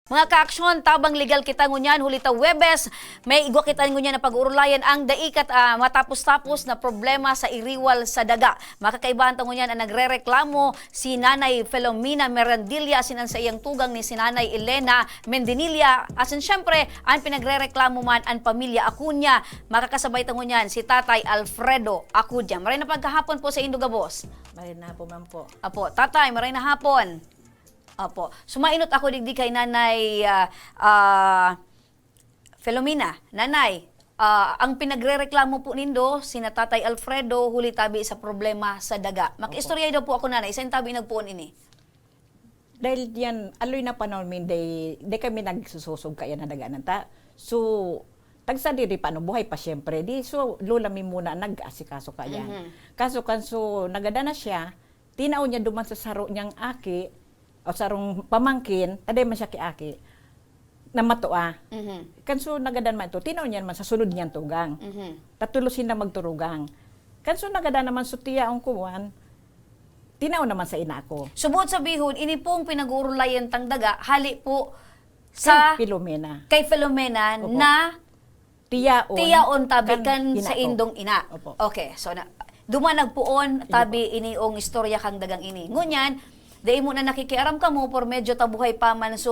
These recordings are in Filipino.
Mga kaaksyon, tabang legal kita ngunyan, hulita Webes, may igwa kita ngunyan na pag-uurlayan ang daikat matapos-tapos na problema sa iriwal sa daga. Makakaibahan ta ngunyan ang nagrereklamo si Nanay Filomena Merendilla sinan sa iyang tugang ni si Nanay Elena Mendinilla. Asin syempre, ang pinagrereklamo man ang pamilya Acuña. Makakasabay ta ngunyan si Tatay Alfredo Acuña. Maray na pagkahapon po sa Induga, boss. Maray na po, ma'am po. Apo, tatay, maray na hapon. Apo. Sumainot ako digdi kay Nanay Filomena. Nanay, ang pinagrereklamo po nindo, sina Tatay Alfredo, huli tabi sa problema sa daga. Makistorya daw po ako, Nanay. Saan tabi nagpuon ini? Dahil yan, aloy na panahon min, day kami nagsususog kaya na daganan ta. So, tagsa diri paano buhay pa siyempre. Di, so, lola mi muna nag-asikaso kaya. Kaso kanso, nagada na siya, tinao niya duman sa saro niyang aki, o sarong pamangkin, aday man siya ki-aki, na matua. Kanso nagadan man ito, tinaw niya naman sa sunod niyang tugang. Tatulosin na magturugang. Kanso nagadan naman sutiya ang kuwan, tinaw naman sa ina ko. Subot sa bihon, ini pong pinag-uurlayan tang daga, hali po sa Kay Filomena. kay Filomena Opo. na tiyaon tabi kan sa ina ko. indong ina. Opo. Okay, so duman nagpuon tabi iniong istorya kang dagang ini. Ngunyan, dahil mo na nakikiaram ka mo, por medyo tabuhay pa man so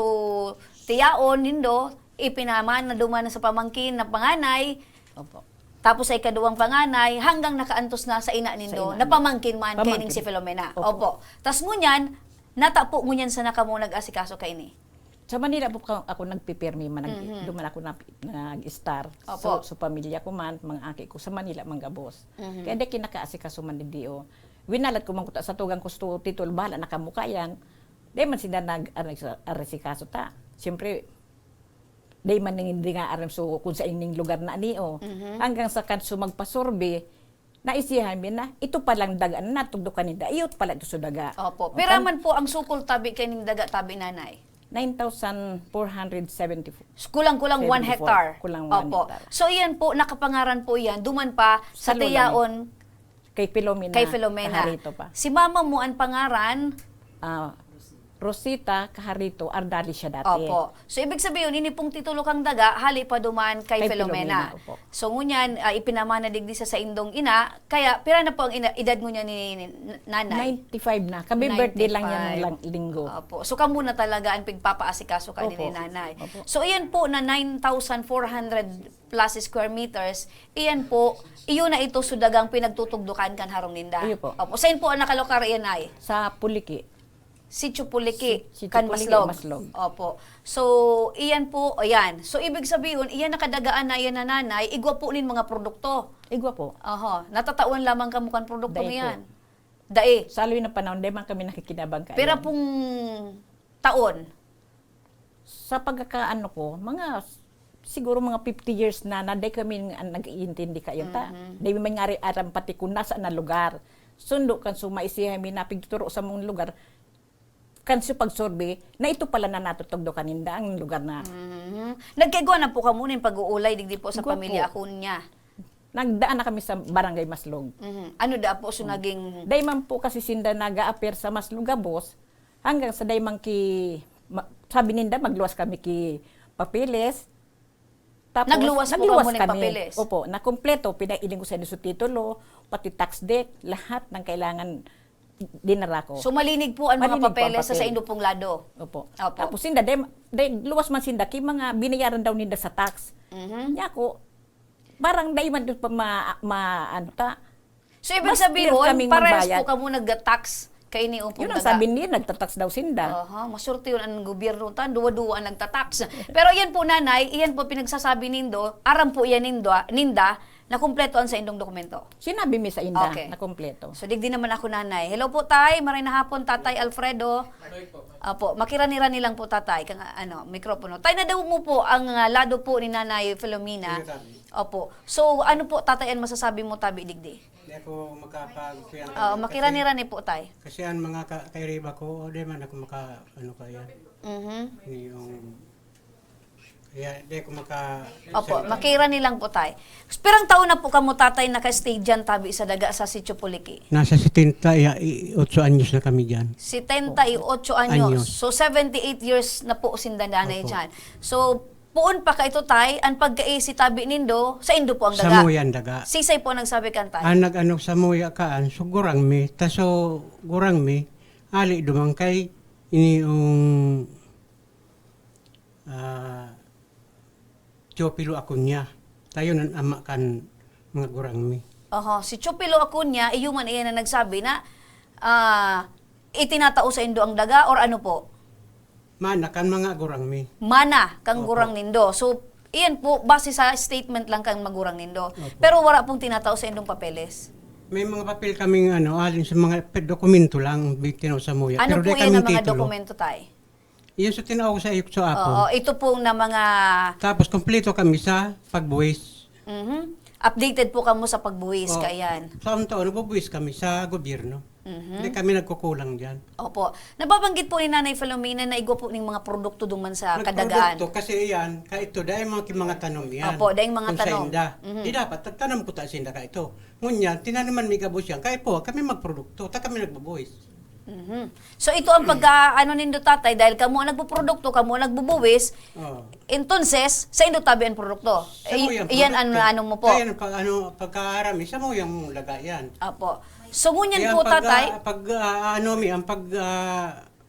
tiyaon nindo, ipinaman na duman sa pamangkin na panganay, Opo. tapos ay kaduwang panganay, hanggang nakaantos na sa ina nindo, Sa ina. na pamangkin man kay Pamangkin. ning si Filomena. Opo. Opo. Tas ngunyan, natapo ngunyan sa naka mo nag-asikaso kay ni. Sa Manila po ako nagpipirmi man, duman ako nag-star. Opo. So pamilya ko man, mga aki ko, sa Manila, mga boss. Kaya di kinakaasikaso man di o. Winalat ko man kuta sa tugang ko sto titol bahala nakamukayan. Di man sila nag-aresikaso ta. Siyempre, di man hindi nga aram so kung sa ining lugar na ani o. Hanggang sa kanso magpasorbe, naisihan mi na, ito palang daga na tugdukan nida, iyot pala ito sa daga. Opo. Pero man po ang sukol tabi kay ning daga tabi, Nanay. 9,474. Kulang-kulang 1 hectare. Kulang 1 Opo. hectare. So iyan po, nakapangaran po yan, duman pa sa Sa lola tiyaon Kay Filomena. kay Filomena. Kaharito pa. Si mama mo ang pangaran, Rosita Kaharito, Ardali siya dati. opo. So ibig sabihin, ini pong titulo kang daga, hali pa duman kay Kay Filomena. Filomena, opo. So ngunyan, ipinamana digdi sa indong ina, kaya pira na po ang edad ngunyan ni Nanay. 95 na. Kami 95. birthday lang yan ng linggo. Opo. So kamo na talaga ang pigpapaasikaso ka ni Opo. Nanay. Opo. So iyan po na 9,400 plus square meters, iyan po, iyon na ito sudagang pinagtutugdukan kan harong ninda. Iyo po. Opo. Saan po ang nakalokar iyan ay? Sa Puliki. Sitio Puliki, Sitio kan Puliki, Maslog. Maslog. Opo. So, iyan po, ayan. So, ibig sabihin, iyan nakadagaan na iyan na Nanay, igwa po nin mga produkto. Igwa po. Oho. Natatawan lamang kamukan produkto Dae po. niyan. Dae. Sa aloy na panahon, di man kami nakikinabang kayo. Pero pong taon. Sa pagkakaano ko, siguro mga 50 years na di kami nag-iintindi kayo ta. Di man nga aram pati kung nasa na lugar. Sundo kan sumaisihan mi napigturo sa mong lugar. Kanso pagsorbe, na ito pala na natutugdo kaninda ang lugar na. Nagkaigwa na po ka muna yung pag-uulay digdi po sa Igwa pamilya po. Acuña. Nagdaan na kami sa Barangay Maslog. Ano da po so naging Day man po kasi sinda naga-appear sa Maslugabos hanggang sa day man sabi ninda magluwas kami ki papeles. Tapos Nagluwas po ka muna ng papeles? Opo, na kompleto pinailing ko sa inyo sa titulo, pati tax debt, lahat ng kailangan dinara ko. so malinig po ang mga Malinig po ang papeles sa papel. indo pong lado. Opo. Opo. Tapos sinda day luwas man sinda ki mga binayaran daw ninda sa tax. Nya ko parang day man doon pa ano ta. So ibig Mas sabihin, clear kaming pares magbayad. po ka muna nag-tax kay ni upong Yun ang daga. sabi niya, nagtatax daw sinda. Aha, masurti yun ang gobyerno tan, duwa-duwa ang nagtatax. Pero yan po Nanay, iyan po pinagsasabi nindo, aram po yan ninda, na kumpleto sa indong dokumento. Sinabi mi sa inda Okay. na kompleto. So digdi naman ako Nanay. Hello po tay, maray na hapon Tatay Alfredo. Apo, makirani nilang po tatay kang mikropono. Tay na daw mo po ang lado po ni Nanay Filomena. Opo. So ano po tatay ang masasabi mo tabi digdi? Hindi ako makapag-kuyang. Makirani-rani po tay. Kasi ang mga kairiba ko, di man ako maka, ano kaya, Mhm. yung Di ko maka... Opo, makira nilang po tay. Pirang taon na po kamo tatay naka-stay dyan tabi sa daga sa Sitio Puliki? Nasa 78 anyos na kami dyan. 78 anyos. So 78 years na po sindandanay Opo. dyan. So puon pa ka ito tay, ang pagkaisi tabi nindo, sa indo po ang Sa daga. muyan daga. Sisay po nagsabi kan tay. Nag-ano sa muya kaan, so gurang mi. Taso gurang mi, ali dumang kay ini yung Chopilo ako niya. Tayo nan ama kan mga gurang mi. Oho, si Chupilo Acuña, iyuman iyan na nagsabi na itinatao sa indo ang daga or ano po? Mana kan mga gurang mi. Mana kang Opo. gurang nindo. So iyan po base sa statement lang kang magurang nindo. Opo. Pero wala pong tinatao sa indong papeles. May mga papel kaming alin sa mga dokumento lang bitinaw sa muya. Ano po di iyan ang kaming mga titulo. dokumento tay? Iyan sa tinawag sa iyo sa Oo, apo. ito pong na mga Tapos kompleto kami sa pagbuwis. updated po kamo sa pagbuwis Oo. kayan. Sa taon, nagbubuwis kami sa gobyerno. Hindi kami nagkukulang dyan. Opo. Nababanggit po ni Nanay Filomena na igwa po ning mga produkto duman sa kadagaan. Nagprodukto kasi iyan, ka ito, dahil mga tanong yan. Opo, dahil mga Kung sa tanong. inda. Di dapat, tagtanong ko ta sa inda ka ito. Ngunyan, tinanaman mi kabos yan, kaya po, kami magprodukto, ta kami nagbubuwis. So ito ang ano nindo tatay dahil kamo ang nagpoprodukto, kamo ang nagbubuwis. Oh. Entonces, sa indo tabi ang produkto. Sa mo yung Iyan produkto. ano mo po. Kaya pagkaharami, sa mo yung lagayan. Opo. So ngunyan Kaya po tatay,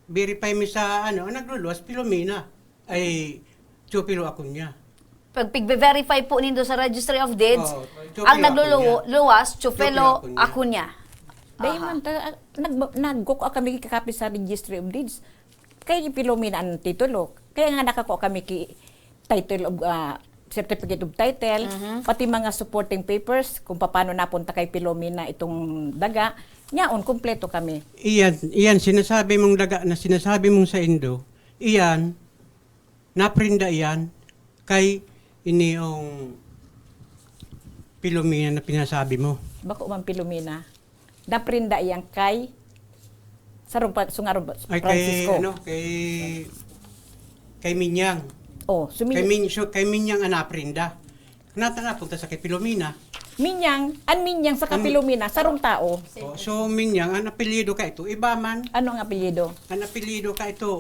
verify mi sa nagluluwas, Pilomena, ay Chupilo ako niya. pag verify po nindo sa Registry of Deeds, Oo, Chupelo ang nagluluwas, Chufelo Chupelo Acuña. Dahil man, nag-go kami kakapi sa Registry of Deeds. Kaya yung Pilomena ang titulo. Kaya nga nakako kami title of certificate of title, pati mga supporting papers kung paano napunta kay Pilomena itong daga. Nyaon, kumpleto kami. Iyan, sinasabi mong daga na sinasabi mong sa Indo, iyan, naprinda iyan, kay ini yung Pilomena na pinasabi mo. Bako man Pilomena. Naprinda iyang kay Sungarong Ay, Francisco. kay Minyang. Oh, Kay Minyang ang naprinda. Napunta sa kay Pilomena. Minyang sa Pilomena, sarong tao. So, Minyang, ang apelyido ka ito, iba man. Ano ang apelyido? Ang apelyido ka ito,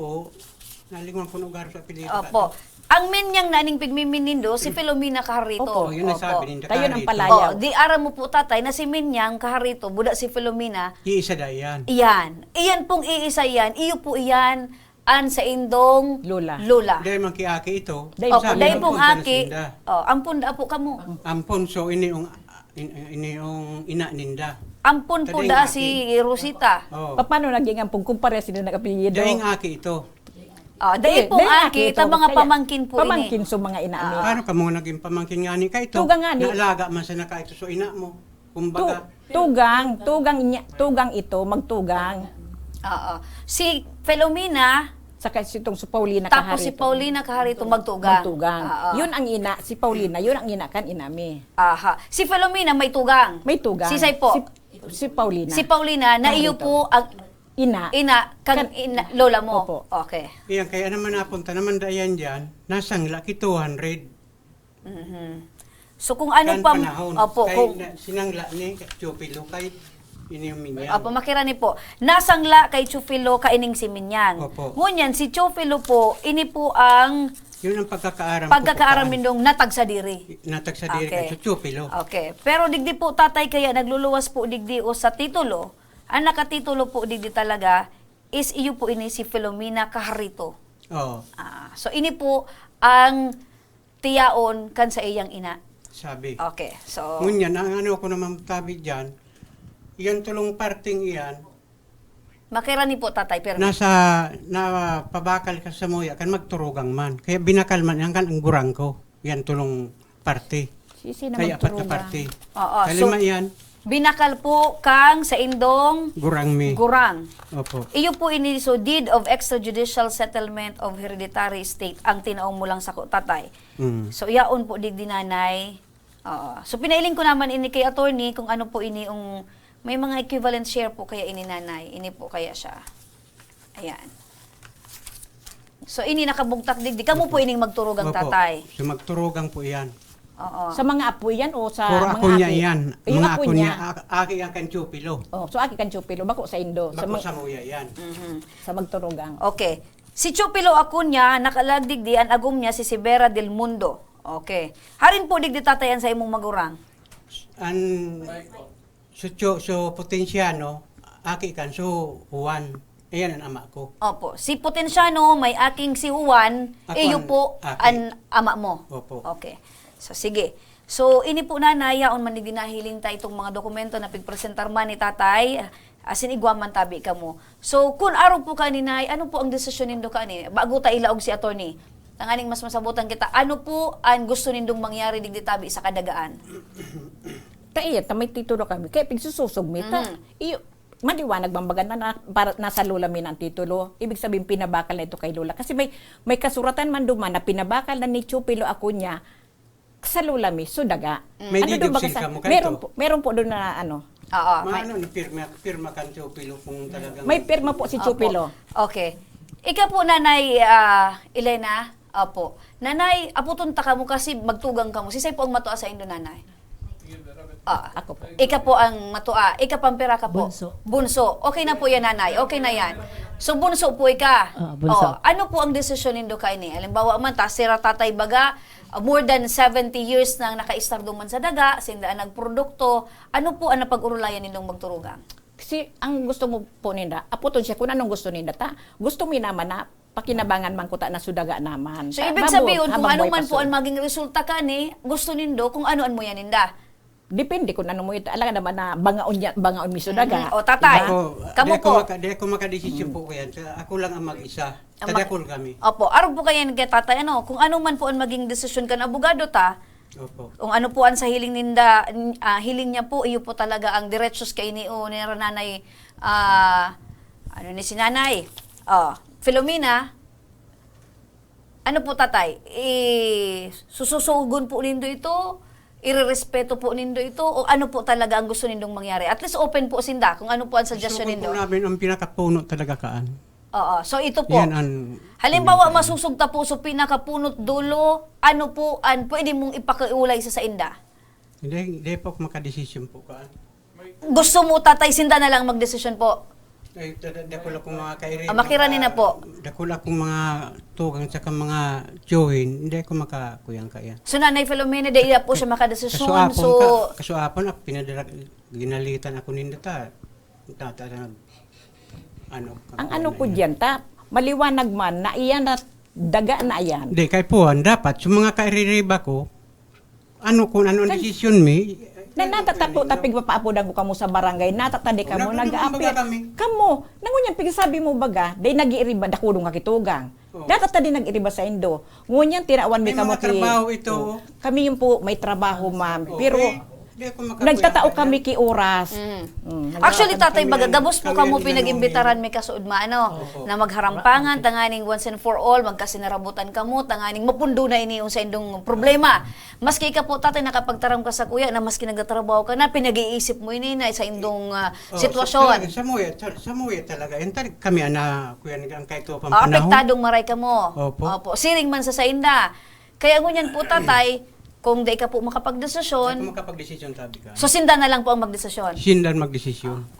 nalingon ko lugar sa apelyido ka Opo. ito. Ang minyang naning pigmiminindo, si Filomena Kaharito. Opo, Yun ang sabi ninda. Tayo ng Karito. palayaw. Di ara mo po tatay na si Minyang Kaharito, buda si Filomena, Iisa da yan. iyan. Iyan pong iisa yan. Iyo po iyan an sa indong Lola. Dahil man kiaki ito, Dahil Opo, sabi dahil ng pong punta na aki, sinda. ampun da po kamo. Ampon, so ini yung ina ninda. Ampun po Tading da aki. si Rosita. Oh. Paano naging ang kumpare sila ng apelyido? Daing aki ito. Dahil pong aki, ta mga pamangkin po pamangkin ini. so mga ina ami. Paano ka mo naging pamangkin nga ni ka ito? Tuga nga ni. Naalaga man sa naka ito so ina mo. Kumbaga, Tugang ito, magtugang. Oo. Si Filomena, Saka itong si Paulina tapos si Kaharito. Paulina Kaharito magtugang. Magtugang. Oo. Yun ang ina, si Paulina, yun ang ina kan inami. Aha. Si Filomena may tugang. May tugang. Si po. Si Paulina. Si Paulina na iyo Kaharito. po ang ina. lola mo. Opo. Okay. iyan kaya naman napunta naman dayan dyan, nasang laki 200. So kung ano Kan pa panahon. opo, Kay kung sinangla ni Chupilo kay iniumin yan. Opo, makirani po. Nasangla kay Chufilo kaining si Minyang. Opo. Ngunyan si Chufilo po ini po ang Yun ang pagkakaaram pagkakaaram nindong natag sa diri. Natag sa diri Okay. kay Chupilo. Okay. Pero digdi po tatay kaya nagluluwas po digdi o sa titulo. Ang nakatitulo po digdi talaga is iyo po ini si Filomena Kaharito. Oo, So ini po ang tiyaon kan sa iyang ina. sabi. Okay. So Ngunyan, ang ano ko naman tabi dyan, iyan tulong parting iyan, makirani po tatay pero pabakal ka sa muya, kan magturugang man. Kaya binakal man, yan kan ang gurang ko. Yan tulong parte. Sisi na Kaya apat na magturugang. parte. Oo, Kalima yan, binakal po kang sa indong gurang mi. gurang. Opo. Iyo po ini so deed of extrajudicial settlement of hereditary estate ang tinaong mo lang sa tatay. Mm. So yaon po digdi nanay. So pinailing ko naman ini kay attorney kung ano po ini yung may mga equivalent share po kaya ini nanay. Ini po kaya siya. Ayan. So ini nakabugtak digdi. Kamo po ining magturugang Opo. tatay. So magturugang po iyan. Oo. Sa mga apo yan o sa Puro mga ako niya aki? iyan. Yung Mga apo ako niya. niya. Aki ang kanchupilo. Oh, so aki kan chupilo bako sa Indo Bako sa muya yan. sa magturugang. Okay. Si Chupilo Acuña, nakalagdig di ang agum niya si Sibera del Mundo. Okay. Harin po digdi tatayan sa imong magurang. An so potensyano, aki kan so Juan. Ayan ang ama ko. Opo. Si Potenciano, may aking si Juan, Ako iyo ang po aki. ang ama mo. Opo. Okay. So, sige. So, ini po nanay, yaon man dinahiling ta itong mga dokumento na pigpresentar man ni tatay, asin igwaman tabi ka mo. So, kung araw po ka ni nay, ano po ang desisyon nindo ka ni? Bago ta ilaog si attorney. Tanganing mas masabutan kita, ano po ang gusto nindong mangyari digdi tabi sa kadagaan? Taiya, may titulo kami. Kaya pigsususog mita. Iyo, maliwanag bambaga na para nasa lola min ang titulo. Ibig sabihin pinabakal na ito kay lola. Kasi may kasuratan man duman na pinabakal na ni Chupilo Acuña sa lola mi, sudaga. May doon ba deduction ka mo meron po doon na ano. Oo. Maano ni pirma kanchupilo kung talagang May pirma po si Chupilo. Opo. Okay. Ika po, Nanay Elena, opo. Nanay, aputon ta ka mo kasi magtugang ka mo. Sisay po ang matua sa Indo, Nanay. Ako po. Ika po ang matua. Ika pampira ka po. Bunso. Bunso. Okay na po yan, Nanay. Okay na yan. So, bunso po ika. Bunso. Ano po ang desisyon nindo kay ni? Halimbawa man, sira tatay baga, more than 70 years nang naka-istarduman sa daga, sindaan nagprodukto. Ano po ang napag-urulayan nindong magturugang? Kasi ang gusto mo po ninda, aputon siya kung anong gusto ninda ta. Gusto mo naman na pakinabangan man ko ta na sudaga naman. So, Ta, ibig babo, sabihin, kung habang ano buhay man pa po so. ang maging resulta ka ni, gusto nindo, kung ano-an mo yan ninda. Depende kung ano mo ito. Alam naman na bangaon mi sudaga. O, tatay. Ako, Kamu po. Di ako makadesisyon po ko yan. Ako lang ang mag-isa. Ang Tadakol kami. Opo, araw po kayo kay tatay, ano, kung ano man po ang maging desisyon ka na abogado ta, Opo. kung ano po ang sa hiling ninda, hiling niya po, iyo po talaga ang diretsos kay ni o ni nanay, ano ni si nanay, Filomena, ano po tatay, sususugon po nindo ito, irerespeto po nindo ito, o ano po talaga ang gusto nindong mangyari? At least open po sinda, kung ano po ang suggestion Gusto nindo. po namin ang pinakapuno talaga kaan. Oo, so ito po. Yan ang... Halimbawa, masusugta po sa pinakapunot dulo, ano po ang pwede mong ipakiulay sa inda? Hindi po ako makadesisyon po kaan. Gusto mo tatay sinda na lang magdesisyon po? Ay, dakula kong mga kairin. Makirani na po. Dakula kong mga tugang sa mga tiyuhin, hindi ako makakuyang kaya. So Nanay Filomena, di iya po siya makadesisyon. Kasuapon ako, ginalitan ako ninda ta. Ang ano ko diyan ta, maliwanag man na iyan na daga na iyan. Hindi, kay Puan, dapat sa mga kaiririba ko, kung ano ang desisyon mi, Na natatapo tapig papaapodan ko kamo sa barangay, natatadi kamo nag-aapir. Kamo, nangunyan pigasabi mo baga, day nag-iiriba dakudong kakitugang. Natatadi nag-iiriba sa Indo. Ngunyan tirawan mi May kamo mga trabaho ito. Kami yung po may trabaho ma'am, pero di ako makakuyang nagtatao kaya. kami ki oras. Actually, tatay, kami baga, yan- gabos po kami kamo yan pinag-imbitaran may kasuod maano, na magharampangan, tanganing once and for all, magkasinarabutan kamo, tanganing mapundo na ini yung sa indong problema. Maski ka po, tatay, nakapagtaram ka sa kuya, na maski nagtatrabaho ka na, pinag-iisip mo ini na sa indong sitwasyon. Sa muya talaga. Yan talaga kami kuya ang kahit ito pang panahon. Apektadong maray ka mo. Opo. Siring man sa sainda. Kaya ngunyan po, tatay, kung di ka po Ako makapagdesisyon, makapag-desisyon sabi ka. so sinda na lang po ang magdesisyon. Sindan mag-desisyon.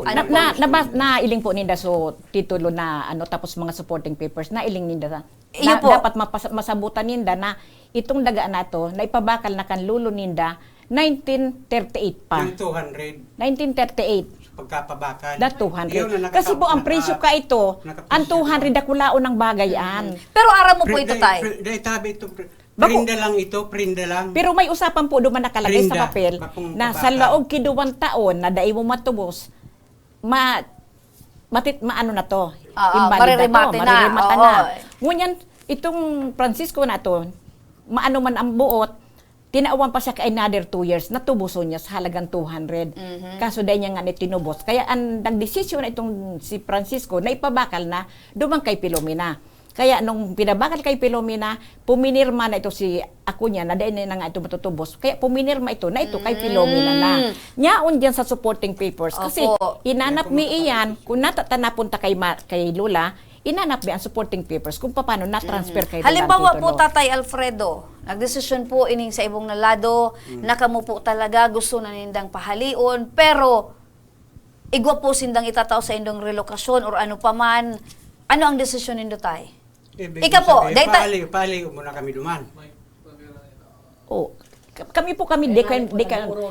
Na iling po ninda so titulo na ano tapos mga supporting papers na iling ninda Iyo na, po. dapat masabutan ninda na itong daga na to na ipabakal na kan lulo ninda 1938 pa. Yung 200, 1938 pagkapabakal. da 200. Kasi po ang presyo ka ito, ang 200 dakulaon ng bagayan. Pero aram mo po ito, tay. Dahil tabi ito, Bako- prinda lang. Pero may usapan po duman nakalagay Prinda, sa papel bakong na sa babakal. laog kiduwang taon na dai mo matubos maano na to. Maririmate na. Maririmata Oo. na. Ngunyan, itong Francisco na to, maano man ang buot, tinaawan pa siya ka another 2 years, natubuso niya sa halagang 200. Kaso dahil niya nga ni tinubos. Kaya ang nagdesisyon na itong si Francisco na ipabakal na dumang kay Filomena. Kaya nung pinabakal kay Filomena, puminirma na ito si ako niya, na dahil na nga ito matutubos. Kaya puminirma ito na ito kay Filomena na. Nyaon dyan sa supporting papers. Kasi Opo. inanap mi iyan, kung natanapunta kay Lola, inanap mi ang supporting papers kung paano na-transfer kay Lola. Halimbawa ang po, titulo. Tatay Alfredo, nagdesisyon po ining sa ibong nalado, na kamo po talaga gusto na nindang pahalion, pero igwa po sindang itataw sa indong relokasyon or ano pa man, ano ang desisyon nindo, Tay? Ika po, paliw muna kami duman. Oh, kami di Kaya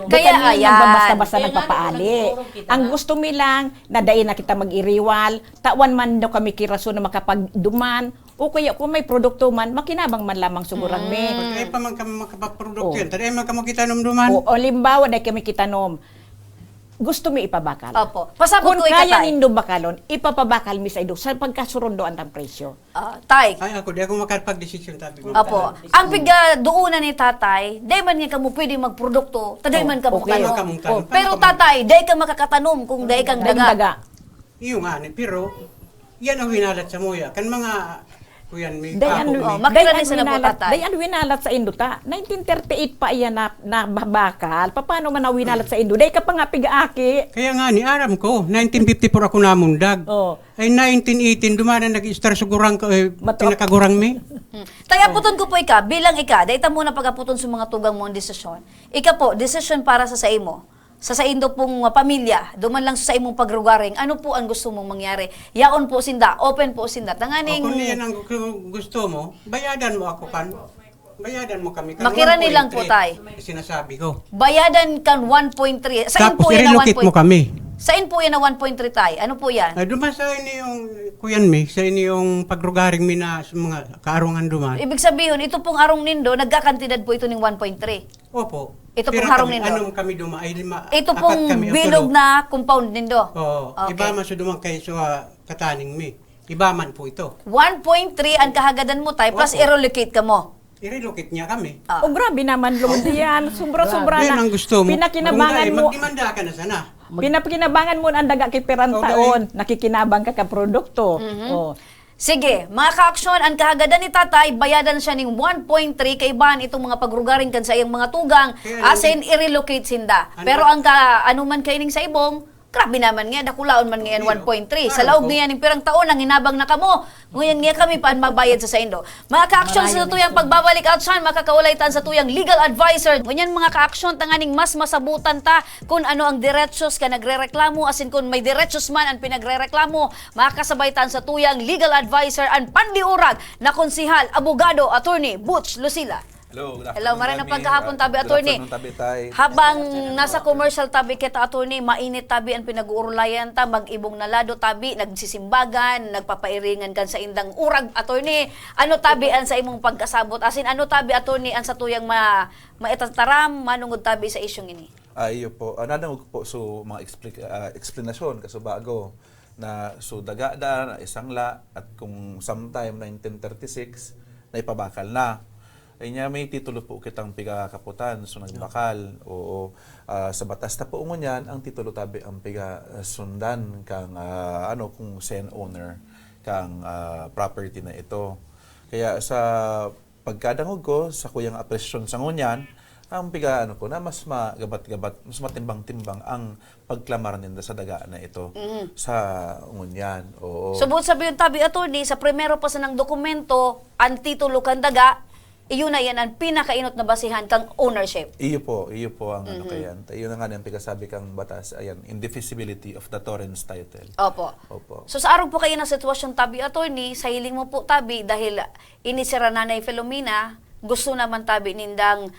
basta-basta Kaya nagpapaali. nagturo kita Ang na. gusto mi lang, na dahil na kita mag-iriwal, tawan man daw kami kiraso na makapagduman, o kaya kung may produkto man, makinabang man lamang sugurang mi. Kaya pa man kami makapaprodukto Oh. yan. Tadi man kamo kita duman. O limbawa, dahil kami kitanom, gusto mi ipabakal. Opo. Pasabot Kung ko kaya ikatay. nindo bakalon, ipapabakal mi sa ido sa pagkasurundoan ng presyo. Tay, Ay ako, di ako makapag-desisyon tabi. Apo. Ang piga doonan ni tatay, day man nga kamo pwede magprodukto, taday man kamo okay. tanom. Paano kamong tanom? Oh, pero Paano kamong- tatay, day ka makakatanom kung day kang Dahil daga. daga. Iyo nga ni, pero yan ang hinalat sa muya. Kan mga kuyan mi. Dayan Oh, makiranin sa nabo, tatay. Dayan winalat sa Indo ta. 1938 pa iyan na babakal. Paano man na winalat sa Indo? Day ka pa nga pigaaki. Kaya nga ni aram ko, 1954 ako namundag. Oh. Ay 1918 dumana nag-star sugurang ko Mato- pinakagurang mi. Tay, aputon ko po ika, bilang ika, day ta muna pag-aputon sa mga tugang mo ang desisyon. Ika po, desisyon para sa imo. Sa indo pong pamilya, duman lang sa imong pagrugaring, ano po ang gusto mong mangyari? Yaon po sinda, open po sinda. O, Tanganing, kung yan ang gusto mo, bayadan mo ako kan. Bayadan mo kami kan. Makirani lang po, 1.3, tay. Sinasabi ko. bayadan kan 1.3. Saan Tapos po yan na i-relocate mo 1.3? kami. Saan po yan na 1.3, tay? Ano po yan? Ay, duman sa ini yung kuyan mi, sa ini yung pagrugaring mi na sa mga kaarungan duman. Ibig sabihin, ito pong harong nindo, nagkakantidad po ito ng 1.3. Opo. Ito Pero pong harong kami, nindo. Anong kami duma ay lima. Ito apat pong kami ang bilog tulo. na compound nindo. Oo. Okay. Iba man sa dumang kay sa kataning mi. Iba man po ito. 1.3 ang kahagadan mo, tay, plus Opo. i-relocate ka mo. I-relocate niya kami. Ah. O grabe naman lumod yan. Sobra-sobra Yan na. ang gusto mo. Pinakinabangan Kung mo. magdimanda ka na sana. Pinakinabangan mo ang daga kay perang Okay. taon. Nakikinabang ka ka produkto. Mm-hmm. Oh. Sige, mga ka-aksyon, ang kahagadan ni tatay, bayadan siya ng 1.3 kay ban itong mga pagrugaring kan sa iyang mga tugang, Kaya as in, i-relocate sinda. Ano? Pero ang ano man kaining sa ibong, grabe naman nga, dakulaon man nga yan 1.3. Sa laog nga yan, pirang taon, ang hinabang na kamo. Ngayon nga kami pa magbayad sa Indo. Mga ka-aksyon sa tuyang pagbabalik out siyan, makakaulaitan sa tuyang legal advisor. Ganyan mga ka-aksyon, tanganing mas masabutan ta kung ano ang diretsos ka nagrereklamo, as in kung may diretsos man ang pinagrereklamo, makakasabaitan sa tuyang legal advisor ang pandiurag na konsihal, abogado, attorney, Butch Lucila. Hello, good Hello, maray na Mami. pagkahapon tabi, Good attorney. afternoon, tabi, tay. Habang nasa commercial tabi kita, attorney, mainit tabi ang pinag-uurlayan ta, mag-ibong nalado tabi, nagsisimbagan, nagpapairingan kan sa indang urag, attorney. Ano tabi ang sa imong pagkasabot? Asin ano tabi, attorney, ang sa tuyang maitataram, manungod tabi sa isyong ini? Iyo po, nanangog po so mga explanation kaso bago na so daga na isangla at kung sometime 1936 na ipabakal na. Ay niya may titulo po kitang piga kaputan so nagbakal o sa batas na po ngunyan ang titulo tabi ang piga sundan kang ano kung sen owner kang property na ito. Kaya sa pagkadangog ko sa kuyang apresyon sa ngunyan ang piga ano ko na mas magabat-gabat mas matimbang-timbang ang pagklamar nila sa daga na ito sa ngunyan. Oo. So, buot sabihin tabi, attorney, sa primero pa sa ng dokumento, ang titulo kang daga, iyon na yan ang pinakainot na basihan kang ownership. Iyo po ang ano kayan. Iyon na nga ang pigasabi kang batas, ayan, indivisibility of the torrents title. Opo. Opo. So sa araw po kayo ng sitwasyon tabi, attorney, sa hiling mo po tabi, dahil inisira Nanay Filomena, gusto naman tabi nindang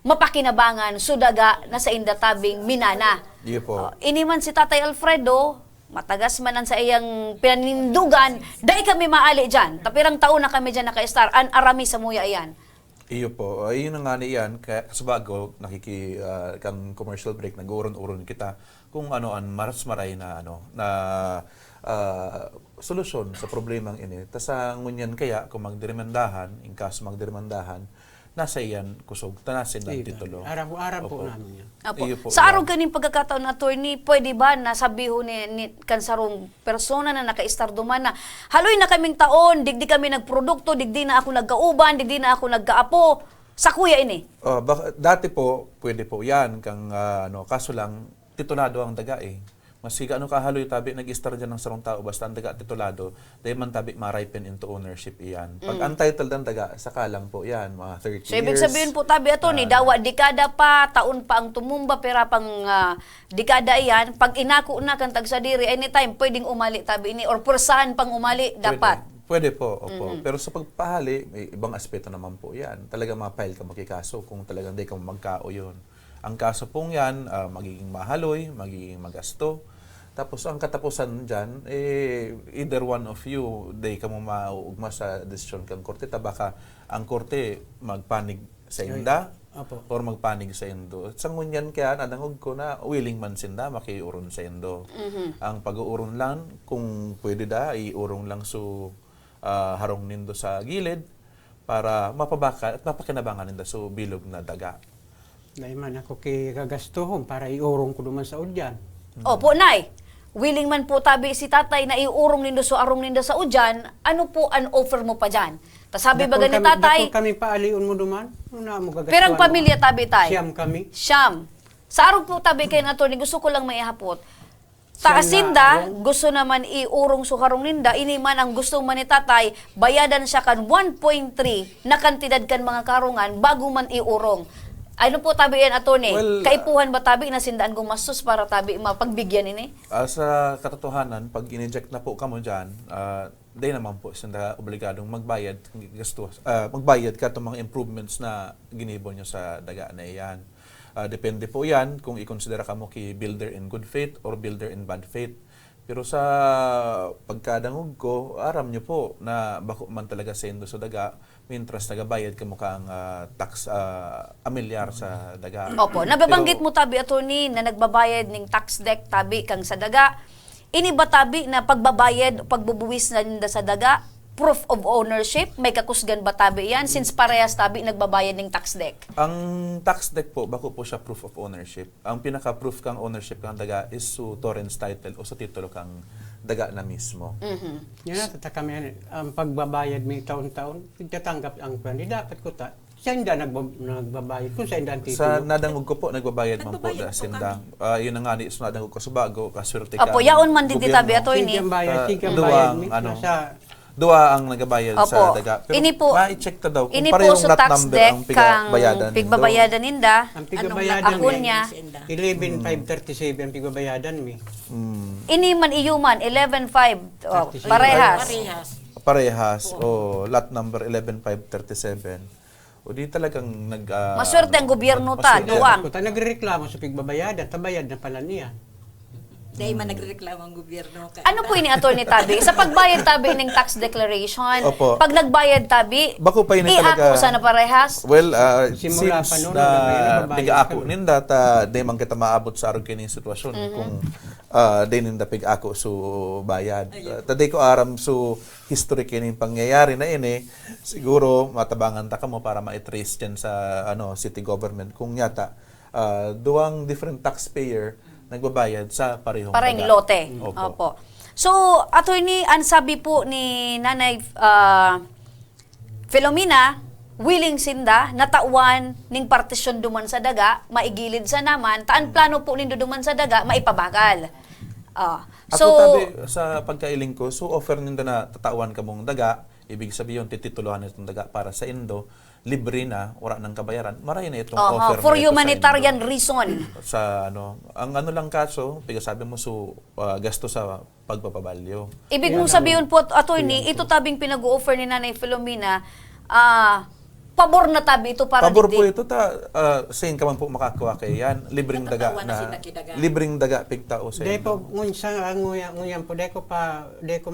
mapakinabangan sudaga na sa inda tabing minana. Iyo po. Iniman si Tatay Alfredo, matagas man ang sa iyang pinanindugan, dahil kami maali dyan. Tapirang taon na kami dyan naka-star, an arami sa muya iyan. Iyo po. Ayun na nga niyan, kaya sa bago, kang commercial break, nag-uron-uron kita kung ano ang maras-maray na ano, na solusyon sa problemang ini. Tas sa ngunyan kaya, kung magdiremandahan, in kaso magdiremandahan, nasa iyan kusog, tanasin lang titulo. Araw-araw po Opo. namin yan. Apo. Iyo po, Sa yan. araw ganing pagkakataon, attorney, pwede ba na sabihin ni kansarong persona na naka-istarduman na haloy na kaming taon, digdi kami nagprodukto, digdi na ako nagkauban, digdi na ako nagkaapo, sa kuya ini? Dati po, pwede po yan, kaso lang, titulado ang daga eh. Masiga ano kahaloy tabi nag-star dyan ng sarong tao basta ang daga titulado dahil man tabi ma-ripen into ownership iyan. Pag untitled ang daga, saka lang po yan, mga 30 So, ibig years. sabihin po, tabi ato ni dawa, dekada pa, taon pa ang tumumba, pera pang dekada iyan, pag inako na kang tagsadiri, anytime, pwedeng umali tabi ini, or pursahan pang umali, dapat. Pwede po, opo. Pero sa pagpahali, may ibang aspeto naman po yan. Talaga ma-file ka makikaso kung talagang di ka magkao yun. Ang kaso pong yan, magiging mahaloy, magiging magasto. Tapos ang katapusan dyan, either one of you, di ka mo mauugma sa desisyon kang korte, baka ang korte magpanig sa inda, Opo. or magpanig sa indo. Sa ngunyan kaya, nadangog ko na willing man sinda, makiurong sa indo. Ang pag-uurong lang, kung pwede da, iurong lang so harong nindo sa gilid para mapabaka at mapakinabangan nindo so bilog na daga. Dahil man ako kagastuhon para iurong ko naman sa udyan. Opo, nay. Willing man po tabi si tatay na iurong nindo so arong nindo sa udyan, ano po ang offer mo pa dyan? Sabi ba ni tatay, Dako kami paaliun mo duman. Una mo gagastuhan. perang pamilya tabi tay. Siyam kami. Siyam. Sa arong po tabi kayo na attorney, gusto ko lang maihapot. Taasinda, gusto naman iurong sukarong ninda, ini man ang gusto man ni tatay, bayadan siya kan 1.3 na kantidad kan mga karungan bago man iurong. Ano po tabi yan, attorney? Well, Kaipuhan ba tabi na sindaan gumastos para tabi mapagbigyan ini? Sa katotohanan, pag inject na po kamo dyan, di naman po sinda obligadong magbayad, magbayad ka itong mga improvements na ginibo nyo sa daga na iyan. Depende po yan kung i-consider ka mo ki builder in good faith or builder in bad faith. Pero sa pagkadangog ko, aram nyo po na bako man talaga sa indo sa daga, mintras nagabayad ka mo kang tax amilyar sa daga. Opo, nababanggit Pero- mo tabi, attorney, na nagbabayad ng tax deck tabi kang sa daga. Ini ba tabi na pagbabayad o pagbubuwis na ninda sa daga, proof of ownership? May kakusgan ba tabi yan? Since parehas tabi nagbabayad ng tax deck. Ang tax deck po, bako po siya proof of ownership. Ang pinaka-proof kang ownership kang daga is su torrents title o sa titulo kang daga na mismo. Yan na, tataka kami ang pagbabayad may taon-taon, tatanggap ang pwede. Dapat ko sa inda nagbabayad. Kung sa inda ang Sa titulo. nadangog ko po, nagbabayad man po da sinda. Yun ang nga ni, so nadangog ko sa bago, kaswerte ka. Opo, yaon man din gobyerno. tabi, attorney. Sige ang bayad, sige ang duwang, bayad. ano, Nasa Dua ang nagabayad Opo. sa daga. Pero Ini po, ma-check ta daw kung ini po parehong sa lot tax number deck ang kang pigbabayadan. pigbabayadan ninda. ang pigabayadan akon mi, niya? 11,537 ang pigabayadan mi. Ini man iyuman, 11.5. Oh, 37. parehas. Parehas. Lot number 11537. O di talagang Maswerte ang gobyerno ta, maswerte. duwang. Kung nagrereklamo sa pigbabayadan, tabayad na pala niya. Dahil man nagreklamo ang gobyerno. Ano po ini, attorney tabi? Sa pagbayad tabi ng tax declaration, Opo. pag nagbayad tabi, Bako pa yun talaga. i-ako sana parehas. Well, Simula pa since noon, na nagbabayad pig-ako kami. ninda, di man kita maabot sa arog kining sitwasyon kung di ninda pig-ako so bayad. Taday ko aram so history kining pangyayari na ini, siguro matabangan ta kamo para ma-trace dyan sa city government kung yata duwang different taxpayer nagbabayad sa parehong Parang daga. lote. Opo. Opo. So, attorney, ang sabi po ni Nanay Filomena, willing sinda, natawan ning partisyon duman sa daga, maigilid sa naman, taan plano po nindo duman sa daga, maipabagal. Ako tabi sa pagkailing ko, so offer ninda na tatawan ka mong daga, ibig sabihin tituluhan itong daga para sa Indo, libre na, wala ng kabayaran. Maray na itong offer for na ito humanitarian sa Indo. reason. Sa ang lang kaso, sabi mo so gasto sa pagpapabalyo. Ibig mong sabihin po, attorney, ito tabing pinag-o-offer ni Nanay Filomena, pabor na tabi ito para Pabor po digdi. ito sayin ka man po makakuha kay yan, libreng daga Natatawa na na sila kidaga. libreng daga pigtao sa Dahil Indo. po, nguyan po, dahil ko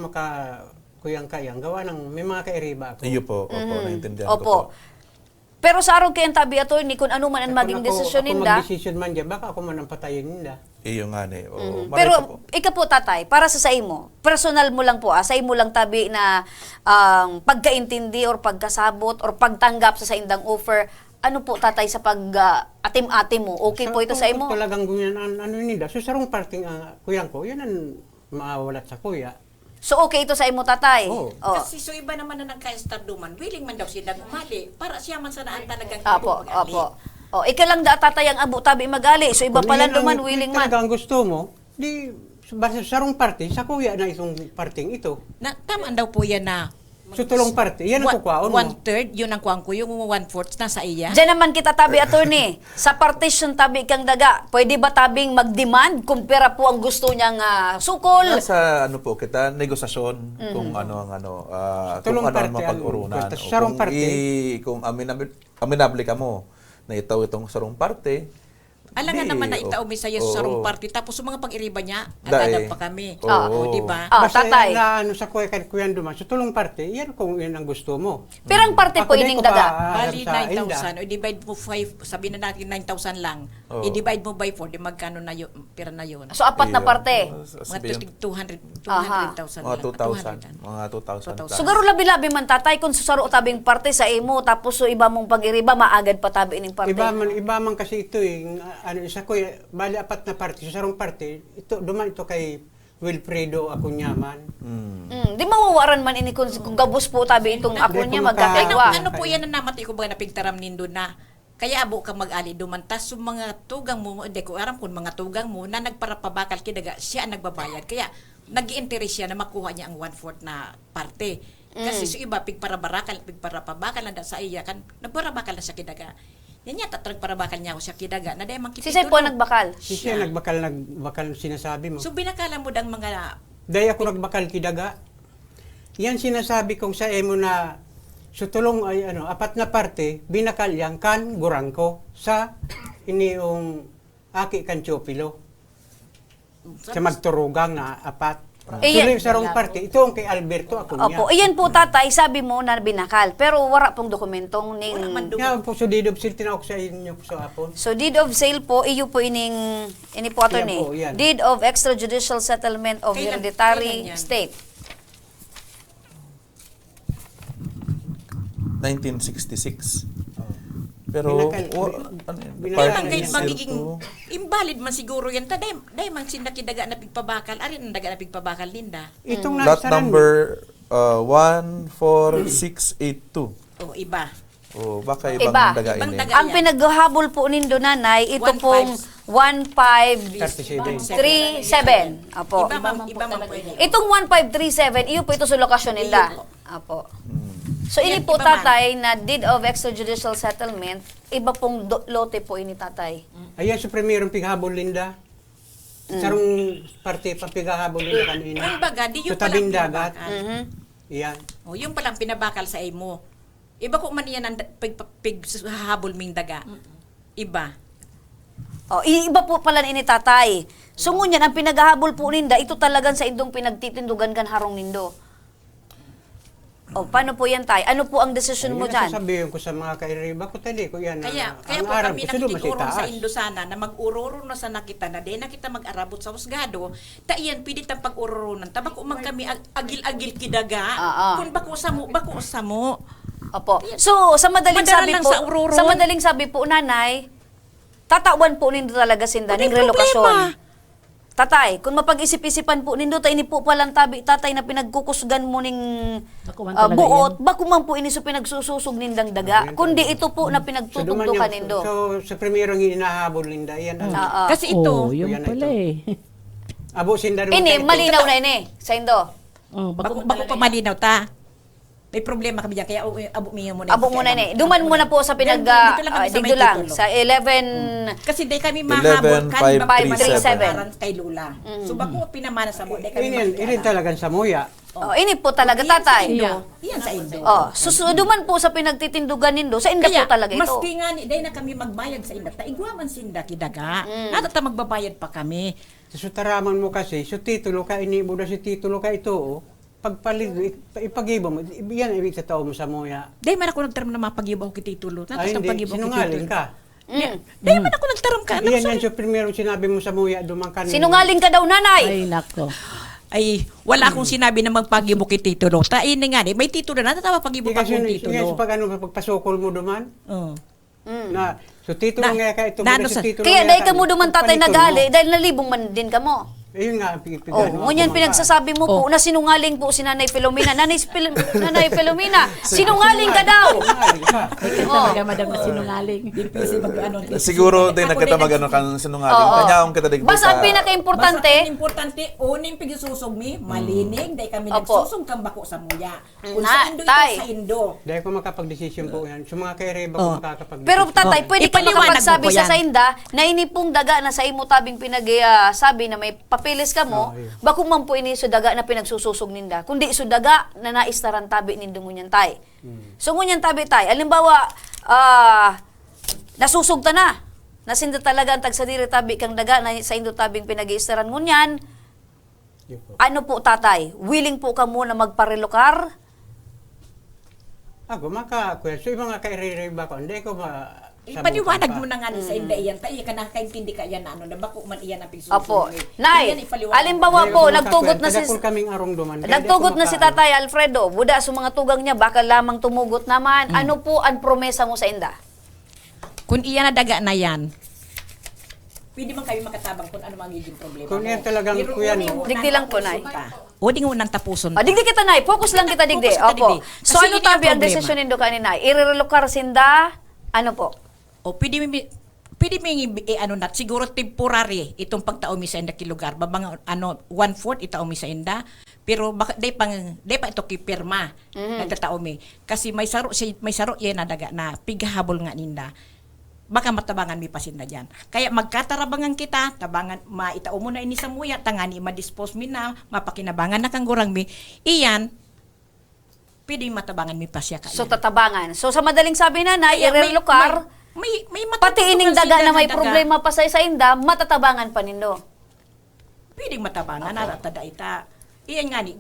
kuyang-kayang, gawa ng, may mga kairiba ako. Iyo po, opo, naintindihan Opo. ko po. Pero sa araw kayong tabi attorney, kung ano man ang maging desisyon Ako ninda, mag-decision man dyan, baka ako man ang patayin ninda. Iyo nga ni. Mhm. Pero ikaw po tatay, para sa imo, personal mo lang po, sa imo lang tabi na pagkaintindi or pagkasabot or pagtanggap sa indang offer, ano po tatay sa atim-atim mo? Okay po ito sa imo? Kung talagang ganyan, ano ninda. So sarong parting kuyang ko, yan ang mawalat sa kuya. So okay ito sa imo tatay? Oo. Oh. Kasi so iba naman na nagka-starduman, willing man daw sila umali para siya man sanaan talagang Apo, mag-ali. apo. Oh, ikaw lang da tatay ang abo tabi magali. So iba Kung pala yan ang- duman willing kung man. talagang gusto mo, di basta sarong parte, sa kuya na itong parting ito. Na, tama daw po yan na So tulong parte, yan ang kukuhaon mo. 1/3, yun ang kuhaan ko, yung 1/4 nasa iya. Diyan naman kita tabi attorney. Sa partition tabi kang daga, pwede ba tabing mag-demand kung pera po ang gusto niyang sukol? Nasa ano po kita, negosasyon kung ano ang kung Tulong ano ang parte mapag-urunan. ang- O sarong kung parte. kung aminable ka mo na itaw itong sarong parte, Alangan di, naman na itaumi sa iyo oo. sa sarong party. Tapos yung mga pag-iriba niya, Dahil- agad pa kami. Oo. O, di ba? Ah, Basta tatay. na ano sa kuya kuya duman, so tulong parte, yan kung yan ang gusto mo. Pirang parte po Ako din ining ko daga. pa, Bali, sa 9,000. O, divide mo 5, sabihin na natin 9,000 lang. Oo. I-divide mo by 4, di magkano na yun, pera na yun. So apat na Iyo. parte. Mga 200,000 Mga lang. 2,000. Mga 2,000 plus. Siguro labi-labi man tatay kung susaro tabing parte sa imo tapos so iba mong pag-iriba maagad pa tabi ining parte. Iba man kasi ito ano isa ko bali apat na parte, sa sarong parte, ito duman ito kay Wilfredo Acunyaman. Di mawawaran man ini kung gabos po tabi itong ako niya kung magkakaiwa. Ano po yan na namatay ko ba napigtaram nindo na kaya abo ka mag-ali dumantas so mga tugang mo, hindi ko aram kung mga tugang mo na nagparapabakal kidaga, siya ang nagbabayad. Kaya nag-i-interest siya na makuha niya ang 1/4 na parte. Kasi so iba, pigparapabakal na sa iya, kan nagparabakal na siya kidaga. Yan yata, parabakal niya ako siya kidaga. Na dahil Si Sir po nagbakal. Siya nagbakal sinasabi mo. So binakala mo dang mga Dahil ako nagbakal kidaga. Yan sinasabi kong sa emo na sutulong ay apat na parte, binakal yang kan gurangko sa iniong aki kan Chopilo. Sa magturugang na apat. Iyan- Sa sarong parte, ito ang kay Alberto Acuña. Opo, iyan po tatay, sabi mo na binakal. Pero wala pong dokumentong ning... Wala man Nga po, so didob sil tinawag sa inyo sa apon. So deed of sale po, iyo po ini po ato Yan ni. po, yan. Deed of extrajudicial settlement of Kailan- hereditary kailan yan? state. 1966. Pero Binakal- ano yan? binakal Kaya Parang man kayo yan. magiging invalid man siguro yan. Dahil man sindakidaga na pigpabakal. Arin ang daga na pigpabakal, Linda. Itong Lot nasaran number 14682. O, iba. O baka ibang Iba. daga Ibang ini. daga. Ang pinaghahabol po nindo nanay, ito pong 1537. Apo. Iba man pwede. Itong 1537, iyo po ito sa lokasyon nila. Iyo po. Apo. So ini Yan, po iba man. tatay na deed of extrajudicial settlement, iba pong lote po ini tatay. Ayan sa primerong pighabol Linda. Sarong parte pa pighabol Linda kanina. Ang baga, di Sa yung tabing palang dagat. pinabakal. Iyan. O, yung palang pinabakal sa imo. Iba ko man yan ang pighahabol ming daga. Iba. Oh, iba po pala ini tatay. So ngunyan ang pinaghahabol po ninda, ito talagang sa indong pinagtitindugan kan harong nindo. O, paano po yan tay? Ano po ang desisyon mo dyan? Sasabihin ko sa mga kairiba ko tali ko yan. Kaya ang po Arab kami ko, sudo nakikikurong sa masitaas. Indosana na mag-uroro na sa nakita na di na kita mag-arabot sa husgado, ta iyan pwede tang pag-uroronan. Ta bako man kami agil-agil kidaga. Kung bako sa mo. Opo. So, sa madaling Madala sabi lang po, sa uroro. sa madaling sabi po nanay, tatawan po nindo talaga sinda ning Walang relokasyon. problema. Tatay, kung mapag-isip-isipan po nindo ta ini po palang tabi tatay na pinagkukusgan mo ning buot, bako man po ini so pinagsususog nindang daga. Kundi ito po na pinagtutugtukan nindo. So, sa primerong hinahabol Linda, iyan. Kasi ito, Oh, yun Yan pala ito. eh. Abo sinda rin. Ini malinaw na ini sa indo. Oh, bako pa malinaw ta. May problema kami diyan kaya abo miyo mo na. Abo muna ni. Duman muna po sa pinag Dito lang kami sa may dito lang titulo. sa 11 Kasi day kami mahabol kan 11,537. kay Lula. So bako pinamana sa mo day kami. Iyan talagang sa muya. Oh, ini po talaga tatay. Iyan sa Indo. Oh, susuduman po sa pinagtitindugan nindo sa inda po talaga ito. maski nga ni day na kami magbayad sa inda. Taigwaman sinda kidaga. Nato ta magbabayad pa kami. Sa sutaraman mo kasi, sa titulo ka, inibo na si titulo ka ito, oh. pagpalig, ipagibo mo, yan ibig sa tao mo sa muya. Dahil man ako nagtaram na mapagibaw kiti tulo. Ay, hindi, sinungaling ka. Dahil man ako nagtaram ka. Iyan yan sa primero sinabi mo sa muya, dumakan. Sinungaling ka daw, nanay. Ay, nako. Ay, wala akong sinabi na magpagibo kiti tulo. Tain nga ni, may titulo na, tatawa pagibo Hindi ka kasi kung nga titulo. pag ano, pagpasukol mo duman, Oo. na, so titulo nga ka ito, na- so titulo Kaya nga dahil ka mo duman tatay paliton nagali, mo. dahil nalibong man din ka mo. Ayun nga, Oh, ngunyan pinagsasabi mo po na sinungaling po si Nanay Filomena. Nanay Filomena, sinungaling ka daw. Oh. Talaga, madam, na sinungaling. Siguro din nagkatamag ano kan sinungaling. Oo. Kanyaong kita digdi Basta ang pinaka-importante, Importante, uning pigisusog mi, malinig, dahil kami Opo. nagsusog kang bako sa muya. Kung Na, sa Indo, ito tay. sa Indo. Dahil ko makapag-desisyon po yan. Sa mga kaireba ko makakapag-desisyon. pero tatay, pwede ka Ipaliwanag makapagsabi mo po sa yan. sainda na inipong daga na sa imo tabing sabi na may papilis ka mo, bako man po ini daga na pinagsususog ninda. Kundi daga na naistaran tabi nindo ngunyan tay. So ngunyan tabi tay, alimbawa, nasusog ta na. Nasinda talaga ang tagsadiri tabi kang daga na sa indo tabing pinag-iistaran ngunyan. Yun po. Ano po tatay? Willing po ka muna magparelokar? Ako, makakwel. So, yung mga kaireba ko, hindi ko Ipaliwanag mo na nga sa Inda iyan, tayo ka nakakaintindi ka yan na ano, na bako man iyan ang pigsusog Opo. mi. Nay, Iyan, ipaliwanag mo. alimbawa po, nagtugot na si... Tagakul kaming arong duman. Nagtugot na si Tatay Alfredo. Buda sa mga tugang niya, baka lamang tumugot naman. Ano po ang promesa mo sa inda? Kung iyan na daga na yan, pwede man kami makatabang kung ano magiging problema Kung mo. yan talagang Pero kuyan uning mo. unang Digdi lang po, tapuson Nay. ka. Uning unang tapuson Ah, digdi kita, Nay. Focus lang kita, digdi. Focus kita, Opo. digdi. So, Kasi ano yun tabi ang ang problema. desisyon nindo kanina? Irelokar sinda? Ano po? O pwede mi ano na siguro temporary itong pagtao mi sa inda ki lugar babang ano 1/4 itao mi sa inda pero baka day pa ito kipirma nagtatao mi kasi may saro yan na daga na pigahabol nga ninda baka matabangan mi pasinda diyan kaya magkatarabangan kita tabangan maitao mo na ini sa muya tangani ma-dispose mi na mapakinabangan na kang gurang mi iyan pwede matabangan mi pasya ka So, tatabangan. So, sa madaling sabi na, Nay, Kaya may- irelokar, may pati ining matutukan daga sila na may daga. problema pa sa inda, matatabangan pa nindo. Pwedeng matabangan na tada ita. Iyan nga ni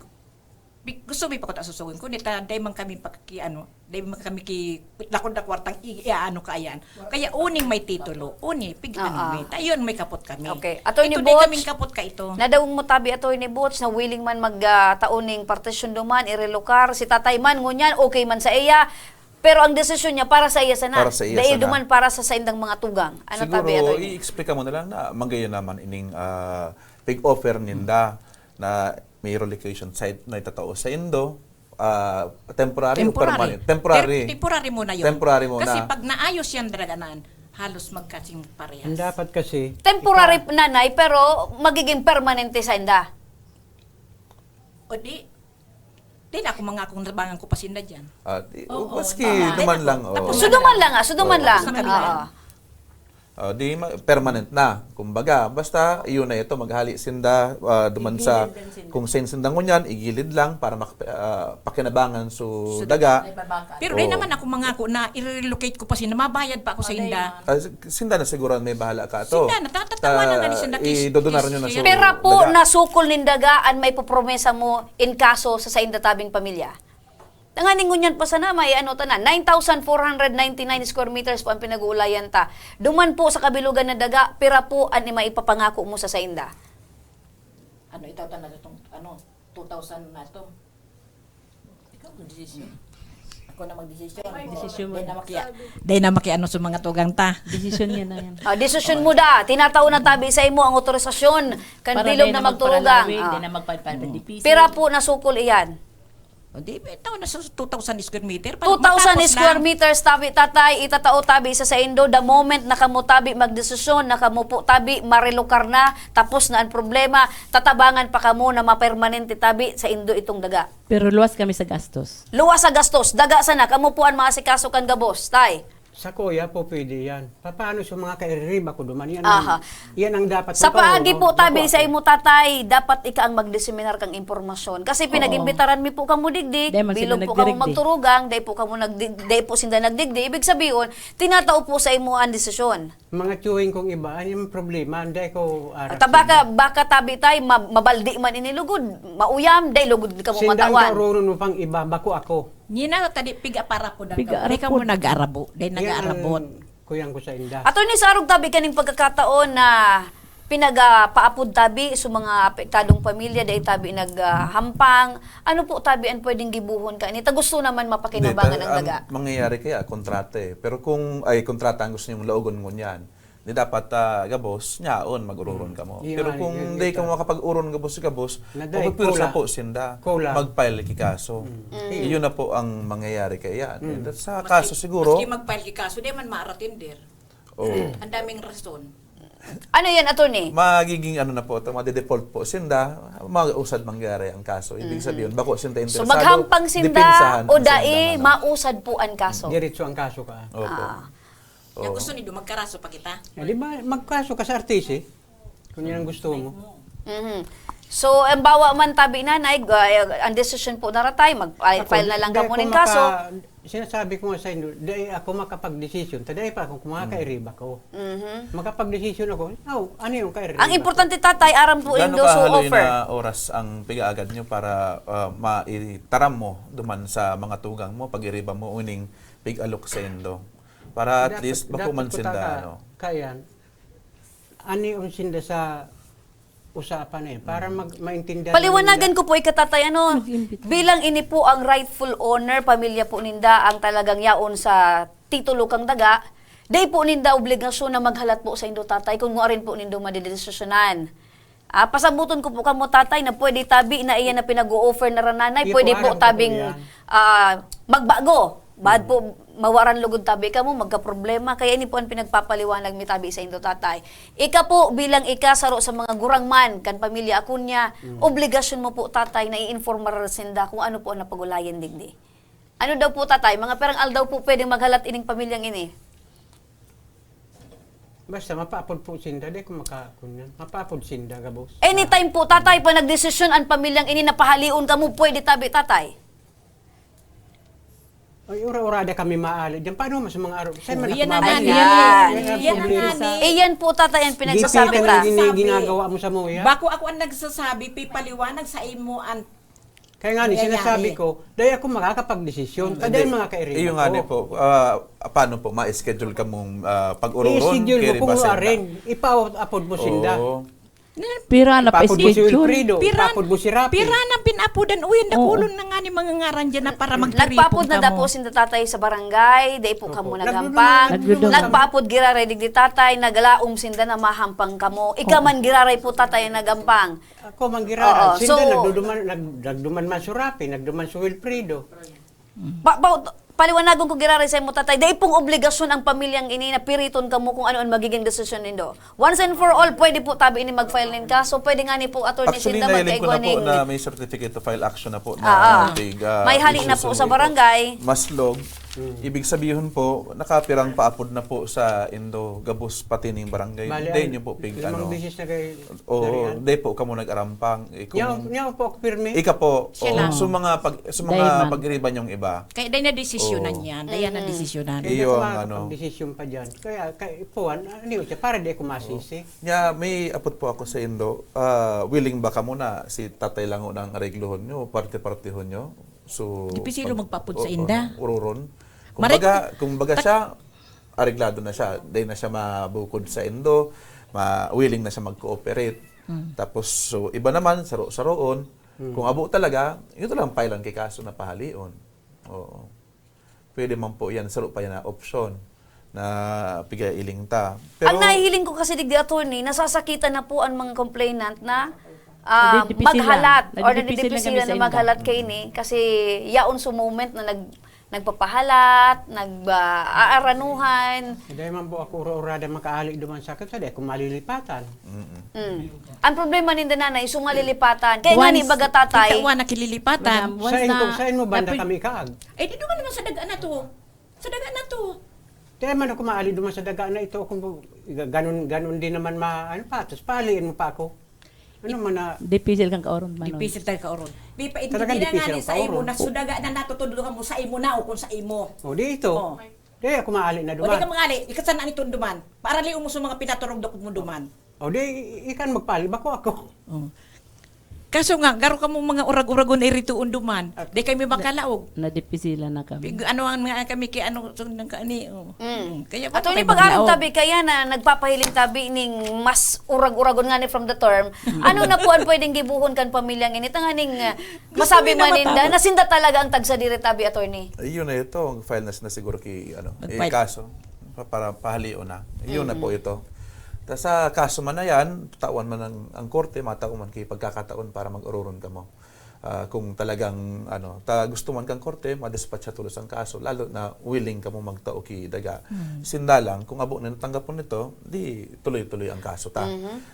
gusto mi pa ko ta susugin ko nita day man kami paki ano day man kami ki lakon da kwartang ano kaayan kaya uning may titulo uni pig ano mi tayon may kapot kami Okay. Attorney ito day Butch, kaming kapot ka ito Nadawong mo tabi ato ni Butch na willing man magtauning partisyon duman, irelokar, si tatay man, ngunyan, okay man sa iya. Pero ang desisyon niya para sa iya sana. Para sa iya Dahil sana. duman para sa indang mga tugang. Ano tabi ato Siguro, i-explica mo na lang na manggayon naman ining big offer ninda na may relocation site na itatao sa Indo. Temporary o permanent? Temporary. temporary muna yun Temporary muna. kasi pag naayos yan draganan halos magkasing parehas Ang dapat kasi, temporary nanay, pero magiging permanente sa inda. o di ako mga akong nabangan ko pasinda dyan Maski duman lang. Oh. Suduman lang suduman Oo. lang. Sa kabila. Oo. Permanent na. Kumbaga, basta iyon na ito, maghali sinda, duman sa, kung sin sindang ngunyan, igilid lang para pakinabangan so daga. pero Oo. di naman ako mga ako na i-relocate ko pa sinda mabayad pa ako sa inda Sinda na siguro may bahala ka to. Sinda, natatawa na nga ni Sinda Kis- Idodonar nyo na Kis- so Pera po daga. nasukol nindagaan may popromesa mo in kaso sa inda tabing pamilya. Tanganing ngunyan pa sana may ano tanan 9,499 square meters po ang pinag-uulayan ta. Duman po sa kabilugan na daga, pera po ang maipapangako mo sa inda. ano itaw na itong ano 2,000 na to ikaw ang desisyon ako na magdesisyon Desisyon mo. dahil na maki ano sa mga tugang ta Desisyon niya na yan. Desisyon mo da, tinataw na tabi sa imo ang otorisasyon kan bilog na magturugang. Hindi na magpapalipisi. Pera po nasukol iyan. o di itaw na sa 2,000 square meter 2,000 matapos square lang. meters tabi tatay itatao tabi sa Indo the moment na kamo tabi magdesisyon na kamo po tabi marelokar na tapos na ang problema tatabangan pa kamo na mapermanente tabi sa Indo itong daga. Pero luwas kami sa gastos. Luwas sa gastos daga sana kamo po ang maasikaso kan gabos tay. Sa kuya po pwede yan. Paano sa mga kairiba ko duman? Yan, Aha. yan ang dapat. Sa paagi po tabi sa imo. imo tatay, dapat ika ang magdiseminar kang impormasyon. Kasi pinagimbitaran mi po kamo digdig, Dahil man sila bilog po kamo nagdirigdi. magturugang, dahil po kamo dahil po sinda nagdigdi. Ibig sabihin, tinatao po sa imo ang desisyon. Mga chewing kong iba, ano yung problema? Hindi ko At baka tabi tay, mabaldi man inilugod, mauyam, dahil lugod ka mo Sindang matawan. kauronon mo pang iba, bako ako. Nina tadi piga para po daw. Piga Di ka mo nag-arabo. Dahil Yan nag-arabot. ang kuyang ko sa inda. Attorney Sarog tabi kaning pagkakataon na pinagapaapod tabi sa mga apektadong pamilya dahil tabi naghampang. Ano po tabi ang pwedeng gibuhon ka? Nita gusto naman mapakinabangan ang daga. Ang mangyayari kaya, kontrata eh. Pero kung ay kontrata ang gusto niyong laugon mo niyan, di dapat gabos, nyaon, mag-ururon ka mo. Yun Pero nga, kung yun di ka kita. makapag-uron gabos, Naday, pupirsa cola. po sinda, Cola. mag-file ki kaso. Iyon na po ang mangyayari kaya. Sa kaso siguro, Maski mag-file ki kaso, di man maaratindir. oh, Ang daming rason. Ano yan, attorney? magiging ano na po, madi-default po sinda, mag-usad mangyari ang kaso. Ibig sabihin, bako sinda So interesado, maghampang sinda dipinsahan o ang dai sinda, mausad po ang kaso. Diretso ang kaso ka. Opo. Yung gusto niyo, magkaraso pa kita. Di ba, magkaso ka sa artist eh. Kung yan ang gusto mo. Mhm. So, ang bawa man tabi nanay, ang decision po naratay, mag-file na lang ka mo ng kaso. Sinasabi ko nga sa inyo, dahil ako makapag-desisyon, tadai pa ako kung makakairiba ko. Mhm. Makapag-desisyon ako, ano yung kairiba? Ang importante tatay, aram po Gano'ng indo so kahaloy offer. na oras ang pigaagad nyo para maitaram mo duman sa mga tugang mo, pag-iriba mo, uning pig-alok sa indo. Para at least bako man sinda, ano. Kayan, ano yung sinda sa usapan na yun, para maintindihan. Paliwanagan ko po ikatatay, ano, bilang ini po ang rightful owner, pamilya po ninda ang talagang yaon sa titulo kang daga, day po ninda obligasyon na maghalat po sa indo tatay kung nga rin po nindo madidesisyonan. Pasabuton ko po kamo tatay na pwede tabi na iyan na pinag-o-offer na rananay, Di pwede po, po aram ko po tabing yan. magbago. Bad po, mawaran lugod tabi ka mo, magka-problema. Kaya ini po ang pinagpapaliwanag mi tabi sa indo tatay. Ika po, bilang ika saro sa mga gurangman, kan pamilya ako niya, obligasyon mo po tatay na i-informar sinda kung ano po ang napagulayan digdi. Ano daw po tatay? Mga perang al daw po pwedeng maghalat ining pamilyang ini. Basta mapapod po sinda, di ko makakunyan. Mapapod sinda, gabos. Anytime po tatay, pa nagdesisyon ang pamilyang ini na pahaliun ka mo, pwede tabi tatay. Ay, ura-urada kami maali. Diyan, paano mas mga araw? Saan man ako Yan na mabalik? nga, Yan. Yan ang yan problema. nga ni. Iyan po tatay ang pinagsasabi Gipitan ta. ang ginagawa mo sa muya. Bako ako ang nagsasabi, pipaliwanag sa imo ang Kaya nga ni, Nangyayari. sinasabi ko, dahil ako makakapag-desisyon. Kada yung mga kairiba Iyo nga ni po, paano po, ma-schedule ka mong pag-ururon? I-schedule mo kung Sinda? rin. Ipa-upload mo sinda. Oo. Pira na pa Papod mo si schedule. Wilfredo. Papod mo si Rapi. Pirana pinapudan. Uy, nakulon na nga ni mga ngaran dyan na para magtiripon Nagpaapod na ka da mo. po sinda tatay sa barangay, day po kamo Opo. nagampang. Nagdudumang. Nagpaapod giraray digdi tatay, nagalaom sinda na mahampang kamo. Ika man giraray po tatay ang nagampang. Ako manggirara. Oo, Sinda so- nagduman man si Rapi, nagduman si Wilfredo. Paliwanagon ko giraray sa imo tatay, day pong obligasyon ang pamilyang ini na piriton kamo kung ano ang magiging desisyon nindo. Once and for all, pwede po tabi ini mag-file nin kaso, pwede nga ni po attorney Actually, sinda nahiling ko na po magkaigwaning. na may certificate to file action na po. May hali na po sa barangay. Maslog. Ibig sabihin po, nakapirang paapod na po sa Indo Gabos pati ning barangay. Hindi nyo po pig limang ano. bisis na kayo. Oo, hindi po kamo nag-arampang. Yaw po ako pirmi. Ika po, Siya lang. sa mga Dayman. pag-iriban yung iba. Kaya dahil na desisyonan Oo. yan. Dahil na desisyonan. Iyo ang ano. Desisyon pa dyan. Kaya, puwan, ano yun siya, para di ako masisi. Nya may apot po ako sa Indo. Willing ba ka muna si tatay lang unang areglohon nyo, parte-partehon nyo? So, Di magpapod sa Inda. Ururon. Marek- Kung baga siya, areglado na siya. Dahil na siya mabukod sa Indo, willing na siya mag-cooperate. Tapos, so, iba naman, saro-saroon. Kung abo talaga, ito lang pailan kay kaso na pahalion. Oo. Pwede man po yan, saro pa yan na option na pigay-iling ta. Ang nahihiling ko kasi digdi attorney, nasasakitan na po ang mga complainant na Nadidipisilan. maghalat or Nadidipisilan kami nadidipisilan sa na inda. maghalat kay ni kasi yaon sa moment na nagpapahalat, nag-aaranuhan. Dahil man po ako ura-urada makaali duman sa akin, dahil ako malilipatan. Ang problema ni nanay, sumalilipatan. Kaya nga ni baga tatay, Kita nakililipatan. Once Saan na- mo banda dapat- kami kaag? Eh, di naman naman sa dagaan na to. Sa dagaan na to. Kaya man ako maali duman sa daga na ito. Kung ganun din naman patos. Paaliin mo pa ako. Ano man na... Dipisil kang kauron man. Dipisil tayo ka oron. Di pa Talagang hindi na nga dipisil ni ang sa imo kaoron. na sudaga na natutuduhan mo sa imo na o kung sa imo. O, di ito. Oh. Di ako maali na O di ka duman. mangali, ikasan na nitong duman. Para liung mo sa mga pinaturog mo duman. O, di ikan magpali. Bako ako. Kaso nga, garo ka mo mga urag-uragon irito unduman. Di kami makalaog. Nadipisilan na kami. Ano ang mga kami kay ano so nang kaani. Kaya Ato ni kayo pag-arong maglaog? tabi kaya na nagpapahiling tabi ning mas urag-uragon nga ni from the term. Ano na po ang pwedeng gibuhon kan pamilyang ini tanganing masabi Gusto mo na maninda nasinda talaga ang tagsa dire tabi attorney. Ayun na ito, ang file na siguro Mag-file. kaso para pahaliw na. Ayun na po ito. Tas sa kaso man na yan, tawan man ang korte, matao man kay pagkakataon para mag-ururon ka mo. Kung talagang gusto man kang korte, madispatch siya tulos ang kaso, lalo na willing ka mo magtao ki daga. Sinda lang, kung abo na natanggapon nito, di tuloy-tuloy ang kaso ta.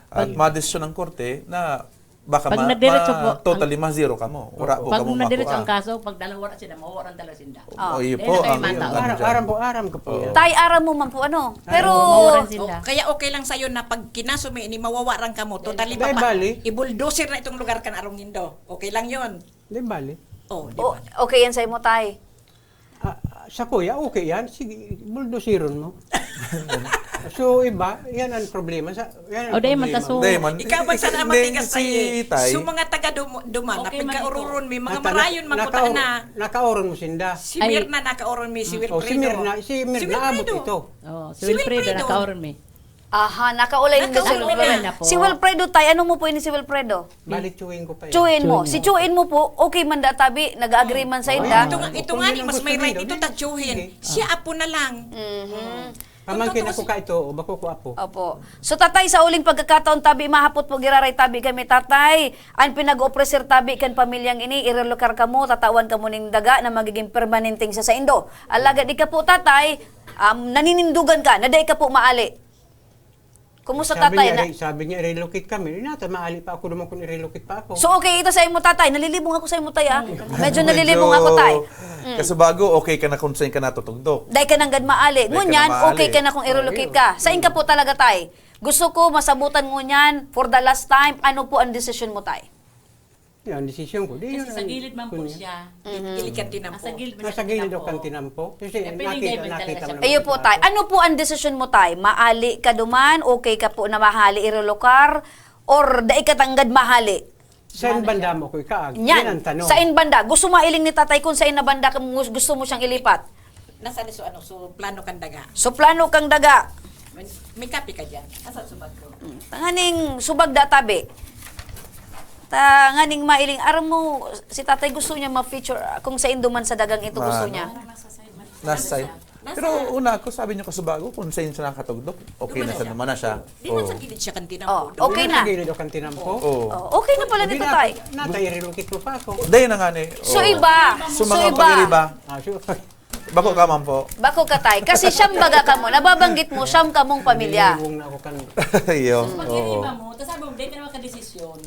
At madesisyon ng korte na baka Pag nadiretso po, totally ma-zero ka mo. Ura po Pag ka mo nadiretso ang makuha. kaso, pag dalawa na sila, mawaran talaga sinda. O, iyo Dahil po, na kayo ang matao. ano dyan. Aram ko po yan. Tay ara mo man po ano. Pero Mawaran sila. Kaya okay lang sa'yo na pag kinasumi ni mawawaran ka mo, totally Dahil bali. ibuldoser na itong lugar kan arong nindo. Okay lang yon. Di bali. Oh, di o, ba? okay yan sa imo tay. Sa kuya, okay yan. Sige, buldosiron mo. So, iba, yan ang problema. Yan ang O, dahil problema. mataso. Hindi man. Ikaw ba sana Hindi, matigas si sa'yo? Tay, So mga taga duman, Okay na man pagkaururon mi, mga Naka- marayon magputa na. Nakauron mo sinda. Si Ay. Mirna nakauron mi, si Wilfredo. O, si Mirna abot ito. Oh, si Si Wilfredo Wilfredo. na kauron mi. Aha, nakaulay din si Nakaulay Wilfredo. na po. Si Wilfredo tay, ano mo po ini si Wilfredo? Balik chewing ko pa yan. Chuin mo. Si chuin mo po, okay man da tabi, nag-agree man sa inda. Ito Kung nga yun ni, ang mas gusto may right nindo, ito di- tachuhin. sige. Siya apo na lang. Pamangkin Kung ako totoo ka ito, o bako ko apo. Opo. So tatay, sa uling pagkakataon tabi, mahapot po giraray tabi kami tatay. Ang pinag-opreser tabi kan pamilyang ini, irelokar ka mo, tatawan ka mo ning daga na magiging permanenteng sa Indo. Alaga di ka po tatay, naninindugan ka, naday ka po maali. Kumusta tatay? Sabi niya, relocate kami. Nata, maali pa ako naman kung i-relocate pa ako. So okay, ito sa imo tatay, nalilibong ako sa imo tay ah. Medyo nalilibong ako tay. Kasi bago, okay ka na kung saan ka natutugdok. Dahil ka nang maali. Dahil ka Ngunyan, na maali. okay ka na kung i-relocate ka. Sain ka po talaga tay? Gusto ko masabutan ngunyan for the last time, ano po ang decision mo tay? Yan, desisyon ko. Di, yun Kasi sa ang- gilid man po kunya. siya. Ilikan din ang Nasa gilid man Nasa gilid ako ang tinampo. Kasi Eh, pinigay mo nakita talaga mo siya. Ayo po tay. Ano po ang decision mo tay? Maali ka duman? Okay ka po na mahali i-relocate? Or dai ka tanggad mahali? Saan banda mo ko ikaag? Yan ang Yan. tanong. Sa in banda. Gusto mailing ni tatay kung sa in na banda ka gusto mo siyang ilipat. Nasa so ano, so plano kan daga. So plano kang daga. May kapi ka diyan. Nasa subag ko. Tanganing subag da tabi. Tanganing mailing aram mo si tatay gusto niya ma-feature kung sa Indo man sa dagang ito gusto niya. Nasa side. Pero una ko, sabi niyo kasubago, kung saan siya nakatugdok, okay na siya naman na siya. Di man sa gilid siya kan Oh, tinampo. okay Nasa na. gilid ako ang tinampo. Oo. Oh, okay na pala ni tatay. Nata, i-relocate mo pa ako. Dahil na nga ni. So iba. So So mga iba. pag-iriba, Sure. bako ka man po. Bako ka tay. Kasi siyam baga ka mo. Nababanggit mo, siyam ka mong pamilya. Nilibong na ako kan... Iyo. Pag-iriba mo, tapos sabi mo, dahil ka naman ka-desisyon.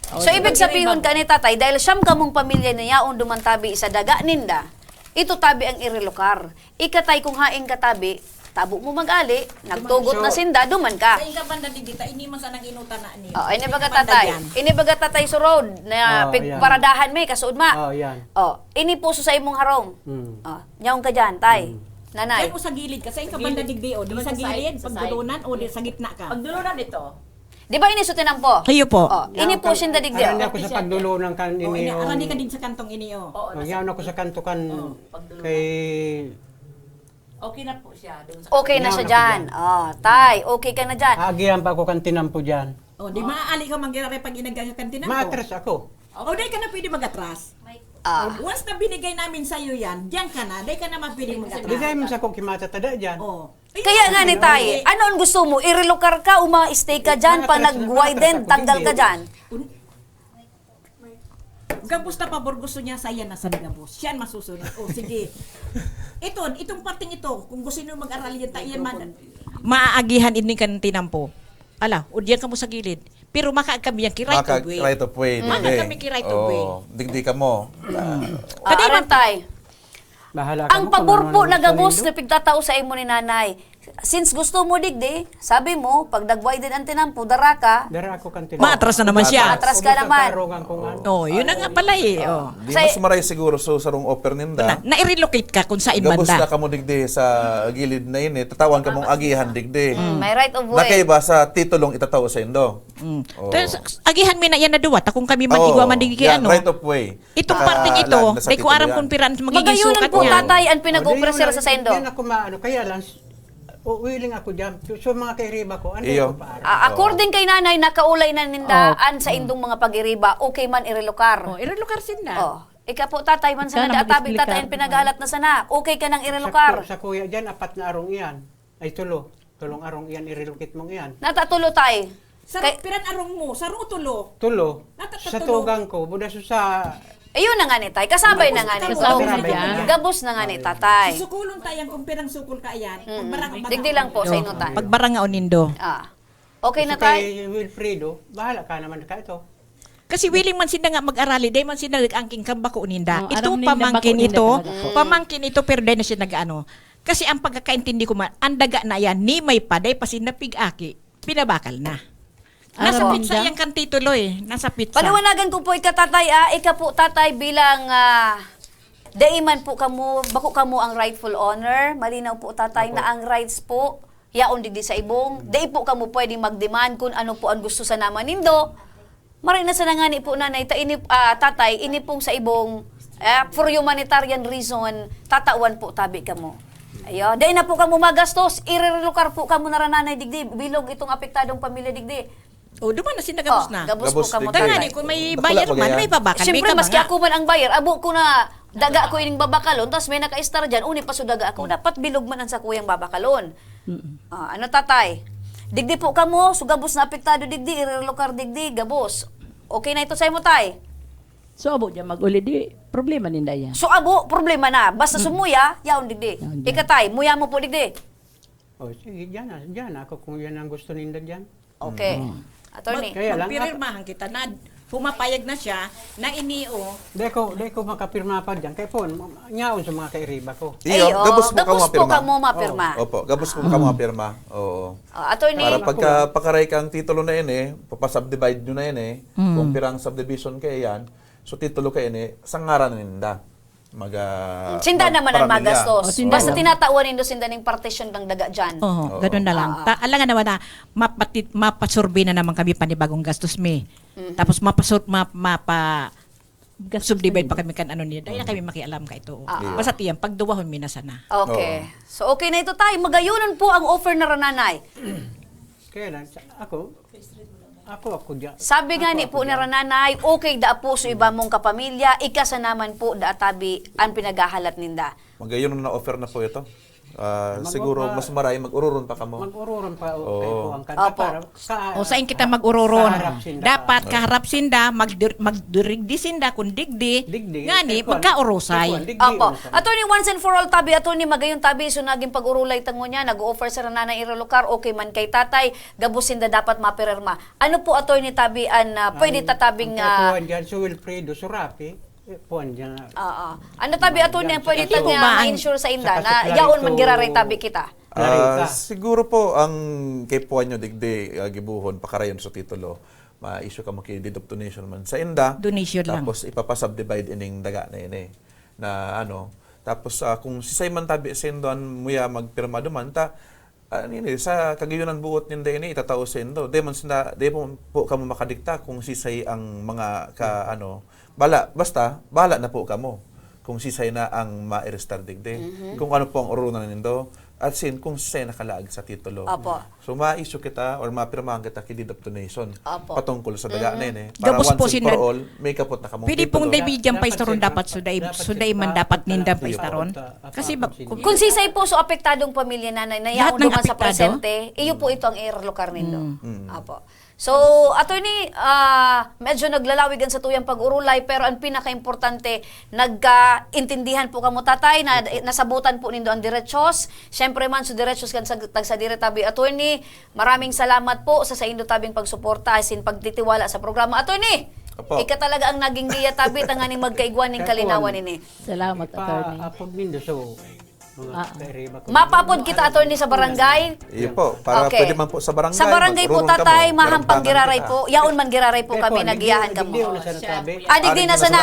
So ibig sabihin ka ni tatay, dahil siyam ka mong pamilya niya, dumantabi isa daga ninda, ito tabi ang irelokar. Ikatay kung haing katabi, tabo mo mag-ali, nagtugot na sinda, duman ka. Sa inka banda digdita, ini man sa nang inutan na ni. Oh, ini baga tatay. Ini baga tatay sa road na Oh, pigparadahan may kasuod ma. Oh, yan. Oh, ini puso sa imong harong. Hmm. Oh, nyaong ka dyan, tay. Nanay. Kaya mo sa gilid ka, sa inka banda digdi o, di sa gilid, pagdulunan o di sa gitna ka. Pagdulunan ito, Di ba ini sutinang po? Kayo po. Oh, ini po siya dadig Aran ako sa pagdulo ng kan O, ini arani ka din sa kantong ini o. Yan ako sa kanto kan kay okay na po siya. Doon sa Okay na siya dyan. Oh, tay, okay ka na dyan. agihan pa ako kan tinampo diyan. O, di maaali ka manggirare pag inagaga kan tinampo. Matras ako. O, di ka na pwede magatras. Ah. Once na binigay namin sa iyo yan, diyan ka na, di ka na mapili Di magatras. dahil man sa ko kimatada diyan. O. Kaya nga ni tay, ano ang gusto mo? I-relocate ka o ma-stay ka dyan pa nag-widen, tanggal ka dyan? Gabos na pabor gusto niya saya na sa gabos. Siya ang masusunod. O sige. Itong parting ito, kung gusto niyo mag-aral yan, tayo man. Maaagihan ini kan tinampo. Ala, udyan ka mo sa gilid. Pero makaag kami yan, kiray to way. Right of way. Maka kami kiray to way. Digdi ka mo. Aran tay. Bahala ka Ang mo kung pabor po ano-ano nagabos gusto na nindo. pigtatao sa imo ni nanay. Since gusto mo digdi, sabi mo, pag nagway din ang tinampo, dara ka, Dara ako kantin. Maatras na naman siya. Maatras ka naman. Oh, yun na nga pala eh. Oh. Di Sa- mas maray siguro sa rong offer ninda. Na-relocate ka kung sa Gabos na banda. kamo digdi sa gilid na ini, tatawan ka mong agihan digdi. may right of way. Nakaiba sa titulong itataw sa indo. Oo. Tapos, agihan mi na yan na duwat. Kung kami Oo, magigwa mandigigi yan, ano. right of way. Itong Saka parting ito, lag na sa di ko titulo aram yan. kung piran magiging Magayunan sukat po niya. tatay ang pinag-opresero sa sendo. Yan ako maano, kaya lang, willing ako dyan. So mga kairiba ko, ano Iyo. ko pa? According kay nanay, nakaulay na nindaan sa indong mga pag-iriba, okay man irelokar. Oh, irelokar sinda. Oh. Ika po tatay man sa Ikaw na nadatabig mag-explica. tatay ang pinaghalat na sana. Okay ka nang irelokar. Sa kuya dyan, 4 na arong iyan. Ay tulo. Tulong arong iyan, irelocate mong iyan. Natatulo tay. Sa Kay- piran arong mo, sa rutulo. Tulo. Natatulo. Sa tugang ko, buda sa Ayun na nga ni tay. Kasabay na nga ni. Kasabay So, na yan. gabos na nga ni tatay. Susukulon tayang kung pirang sukul ka yan. Pagbarang ang Digdi lang po sa inutan. Pagbarang nga onindo. Ah. Okay na sa tay. kay Wilfredo, bahala ka naman ka ito. Kasi willing man sila nga mag-arali, dahil man sila nag-angking kambako uninda. Oh, Ito aram ninda pamangkin bako ito, uninda talaga. pamangkin ito pero dahil na siya nag-ano. Kasi ang pagkakaintindi ko man, ang daga na yan, ni may paday pa sinapig-aki, pinabakal na. Nasa Aram pizza ninda? yung kantitulo eh, nasa pizza. Paliwanagan ko po ika tatay. Ika po tatay bilang daiman po kamo, bako kamo ang rightful owner. Malinaw po tatay na ang rights po yaon digdi sa ibong. Dai po kamo pwedeng mag-demand kung ano po ang gusto sa naman nindo. Maray na sa nangani po nanay tatay ini pong sa ibong for humanitarian reason tatawan po tabi kamo. Ayo, dai na po kamo magastos, irelokar po kamo narananay digdi bilog itong apektadong pamilya digdi. O, duman na sila gabos na. Gabos Gabos po kamo digdi. tatay. Tangani, kung may Bakla bayar ba man, kaya? may babakal. Siyempre, may maski kabanga. ako man ang bayar, abo ko na daga ko ining babakalon, tapos may naka-star dyan, uni pa so daga ako, dapat bilog man ang sa kuyang babakalon. Ano tatay? Digdi po kamo, so gabos na apektado digdi, irelokar digdi, gabos. Okay na ito sa imo tay? So, abo dyan mag-uli, di problema ninda yan. So abo, problema na. Basta sumuya, yaon digdi. Yaon dyan. Ikatay, muya mo po digdi. O sige, dyan ako kung yan ang gusto ninda dyan. Okay. Attorney. Kaya lang, Magpirmahan kita na pumapayag na siya na inio. di ko makapirma pa dyan. Kaya po, nyaon sa mga kairiba ko. Iyo, Ayo, gabos mo gabos po mapirma. kamo mapirma. Opo, gabos mo ka mapirma. Oo. Attorney, Para pagka pakaray ka ang titulo na yun papasubdivide nyo na yun kung pirang subdivision kayo yan, so titulo kayo sangaran ninda. sinda naman ang paramilya. magastos. O, sinda Basta lang. tinatawan nindo sinda ning partition ng daga dyan. Oo, ganun na lang. Alangan naman na mapasurvey na naman kami panibagong gastos mi. Tapos subdivide pa kami kan ano niya. Dahil na kami makialam ka ito. Basta tiyan, pagduwahon mi na sana. Okay. So okay na ito tayo. Magayunan po ang offer na rananay. Kaya lang, ako dyan. Sabi nga ni po ni rananay, okay da po sa iba mong kapamilya, ikasa naman po da tabi ang pinagahalat ninda. Magayon na offer na po ito. Siguro mas maray mag-ururon pa kamo. Mag-ururan pa Oo. kayo po ang kanta Opo. para O saan kita mag-uroron? Kaharap sinda. Dapat kaharap sinda, magdirigdi sinda kung digdi. Digdi. Ngani, Ekuan. magkaurosay. Ekuan, digdi Opo. urusan. Attorney, once and for all tabi, attorney, magayon tabi, so naging pag-urulay tango niya, nag-offer sa rananay irelokar, okay man kay tatay, gabusin da dapat mapirerma. Ano po, attorney tabi, pwede tatabing... Ang puwan dyan, si Wilfredo Surapi, puwan dyan. ano tabi, attorney, pwede Hindi mo tag ma-insure sa inda, Saka na si yaon man Clarito- giraray tabi kita. Clarita. Siguro po ang kay puwan nyo digdi gibuhon pakarayon sa titulo. Ma-issue ka mo kay deed of donation man sa inda. Donation lang. Tapos ipapasubdivide ining daga na yun na ano. Tapos kung si Simon tabi sendoan muya magpirma duman ta sa kagayunan buot ninda ini itatao sendo. Di man sinda di po kamo makadikta kung sisay ang mga basta bala na po kamo kung sisay na ang ma-register digdi. Kung ano po ang urunan nindo at kung sisay nakalaag sa titulo. Opo. So ma-issue kita or mapirmahan kita kay deed of donation Opo. patungkol sa daga na yun Para Gabos po once and sila- for all, may kapot na kamong Pwede pong titulo. David pa istaron dapat Dapat suday man dapat ninda pa dapat istaron. dapat Kasi Kung sisay po so apektadong pamilya nanay na yaon Lahat ng duman sa apektado? presente, iyo po ito ang irelokar nindo. Apo. So, attorney, medyo naglalawigan sa tuyang pag-urulay pero ang pinaka-importante, nagkaintindihan po kamo tatay na nasabutan po nindo ang diretsos. Syempre man so diretsos kan sa diretabi attorney. Maraming salamat po sa indo tabing pagsuporta asin pagtitiwala sa programa attorney. Opo. Ika talaga ang naging giya tabi tanganing magkaigwan ning kalinawan ini. Salamat, attorney. Apod nindo so mga kairiba ko. Mapapod kita attorney sa barangay. Iyo po, para Okay. pwede man po sa barangay. Sa barangay po mag-urong tatay, kamo, mahampang garantanan giraray kita. po. Yaon man giraray po kami nagiyahan kamo. Digdi na sana.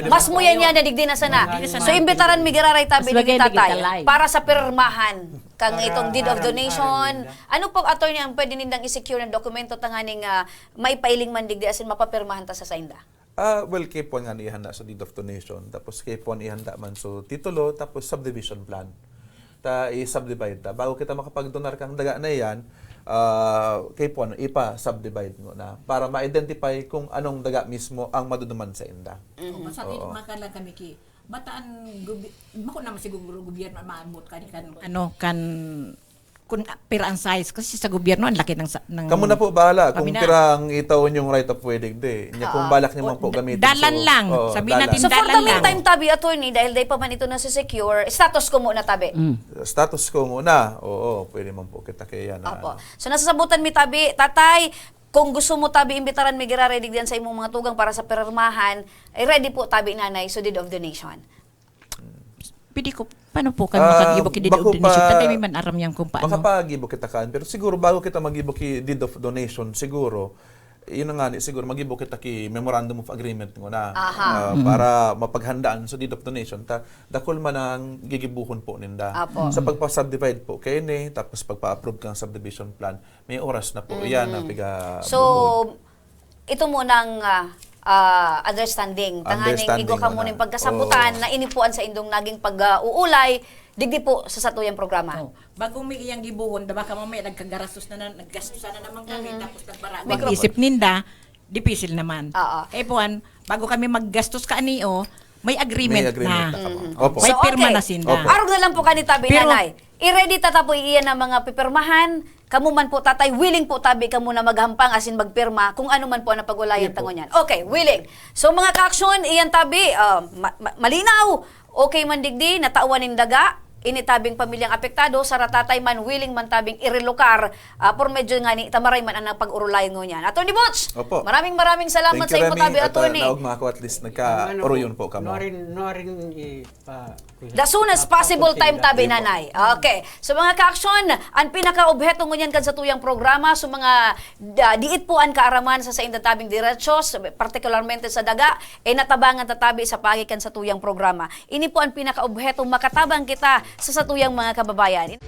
Mas mo yan yan, digdi na sana. So imbitaran mi giraray tabi Mas digdi maganda tatay kita live. para sa pirmahan kang Para itong deed of aral- donation. aral Ano po attorney ang pwede nindang i-secure ng dokumento tanganing may pailing man digdi asin mapapirmahan ta sa sainda. Well, kay po nga ihanda sa deed of donation, tapos kay po ihanda man so titulo, tapos subdivision plan. Ta i-subdivide ta. Bago kita makapag-donar kang daga na yan, kay po ipa-subdivide mo na para ma-identify kung anong daga mismo ang maduduman sa inda. Basta makalang kami ki. Bataan mako naman siguro gobyerno maamot kan kun pera ang size kasi sa gobyerno ang laki ng Kamu na po bahala kung Kami na. pirang itaon yung right of way digdi. Nya kung balak niyo man po gamitin. dalan lang. Sabihin natin So for the dalan lang. meantime tabi attorney dahil day pa man ito na secure, status ko muna tabi. Status ko muna. Oo, pwede man po kita kaya na. Opo. So nasasabutan mi tabi, tatay, kung gusto mo tabi imbitaran mi gira ready diyan sa imong mga tugang para sa pirmahan, ay ready po tabi nanay so deed of donation. Pwede ko paano po kami makag-ibok deed of bako donation? pa- Tatay may man aram yang kung paano. Makapag-ibok kita kaan, pero siguro bago kita mag-ibok ki deed of donation, siguro, yun na nga ni, siguro mag-ibok kita ki memorandum of agreement ngo na para mapaghandaan sa deed of donation. Dakol man ang gigibukon po ninda. Apo. Sa pagpa-subdivide po, kayo ni, tapos pagpa-approve kang subdivision plan, may oras na po. Yan ang piga So ito munang understanding. Tanganing Understanding igo ka mo muna na. yung pagkasabutan Oo. na inipuan sa indong naging pag-uulay, digdi po sa satuyang programa. Oh, bago may iyang gibuhon, diba ka mamaya nagkagarastos na naggastos na naman kami, tapos nagbara. Microphone. Mag-isip ninda, dipisil naman. Oo. Eh puan, bago kami maggastos ka aniyo, may agreement, May agreement na. na kamo. Opo. May pirma na sinda. Opo. Arog na lang po kanita Pero- binanay. I-ready tata po iyan ng mga pipirmahan. Kamu man po tatay, willing po tabi ka muna maghampang asin magpirma kung ano man po ang napag-ulayan tango niyan. Okay, willing. So mga ka-aksyon, iyan tabi, malinaw. Okay man digdi, natawan ng daga, initabing pamilyang apektado, sa ratatay man, willing man tabing irelokar, por medyo nga ni tamaray man ang napag-urulayan ngo niyan. Attorney Butch, Opo. maraming salamat Thank sa you, imo Remy. tabi, At attorney. naugma ako at least nagka-oroyon po kamo. Norin The soonest possible time tabi nanay. Okay. So mga ka-aksyon, ang pinaka-obheto ngunyan kan sa tuyang programa, so mga diit po ang kaaraman sa inda tabing diretsos, particularmente sa daga, natabangan tatabi sa pagikan sa tuyang programa. Ini po ang pinaka-obheto makatabang kita sa tuyang mga kababayan.